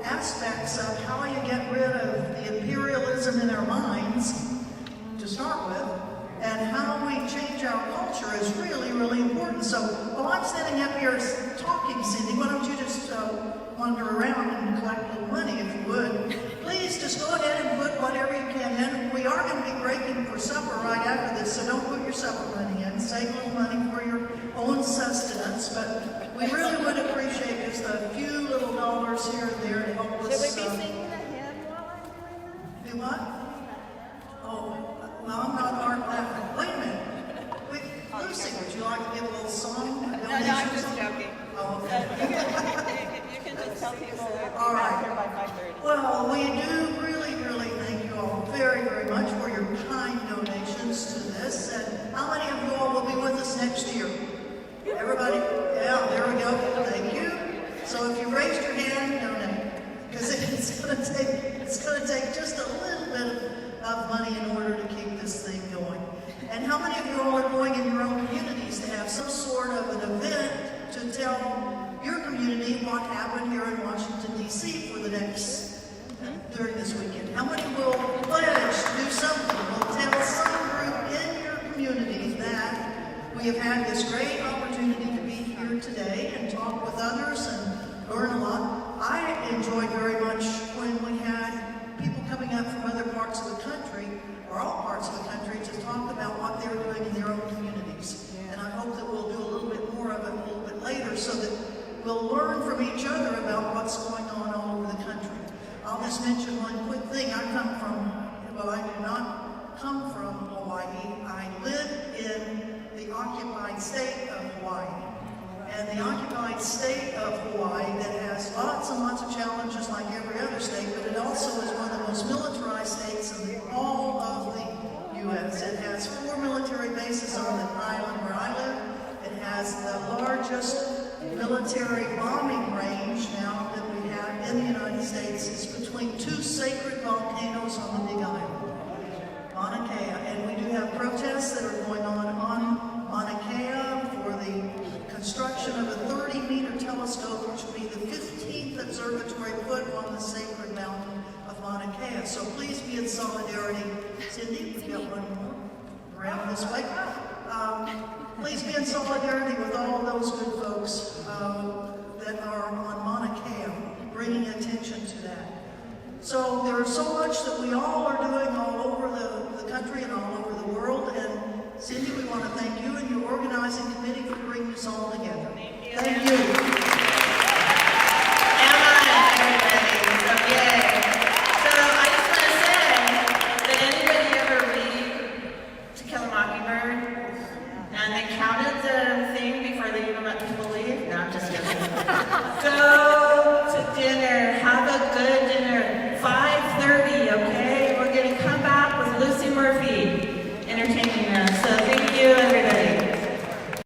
aspects of how you get rid of the imperialism in our minds, to start with, and how we change our culture is really, really important. So while I'm standing up here talking, Cindy, why don't you just wander around and collect a little money, if you would. Please just go ahead and put whatever you can in. We are going to be breaking for supper right after this, so don't put your supper money in. Save a little money for your own sustenance, but we really would appreciate just a few little dollars here and there to help us. Should we be singing a hymn while I'm doing that? Do what? Oh, well, I'm not hard laughing. Wait a minute. Wait, Lucy, would you like to give a little song? No, I'm just joking. Oh, okay. You can just tell people that All we're right. back here by 5:30. Well, we do really, really thank you all very, very much for your kind donations to this. And how many of you all will be with us next year? Everybody? Yeah, there we go. Thank you. So if you raised your hand, donate. Because it's going to take just a little bit of money in order to keep this thing going. And how many of you all are going in your own communities to have some sort of an event to tell your community what happened here in Washington, D.C. for the next, during this weekend? How many will pledge to do something? Will tell some group in your community that we have had this great opportunity to be here today and talk with others and learn a lot. I enjoyed very much when we had people coming up from other parts of the country, or all parts of the country, to talk about what they're doing in their own communities. And I hope that we'll do a little bit more of it a little bit later, so that we'll learn from each other about what's going on all over the country. I'll just mention one quick thing. I do not come from Hawaii. I live in the occupied state of Hawaii. And the occupied state of Hawaii that has lots and lots of challenges like every other state, but it also is one of the most militarized states in all of the U.S. It has 4 military bases on the island where I live. It has the largest military bombing range now that we have in the United States. It's between 2 sacred volcanoes on the Big Island, Mauna Kea. And we do have protests that are going on Mauna Kea for the construction of a 30-meter telescope, which will be the 15th observatory put on the sacred mountain of Mauna Kea. So please be in solidarity. Cindy, we've got one more around this way. Please be in solidarity with all those good folks that are on Mauna Kea, bringing attention to that. So there's so much that we all are doing all over the country and all over the world. And Cindy, we want to thank you and your organizing committee for bringing us all together. Thank you. Emma and everybody, so yay. So I just want to say, did anybody ever read To Kill a Mockingbird? And they counted the thing before they even let people leave? No, I'm just kidding. So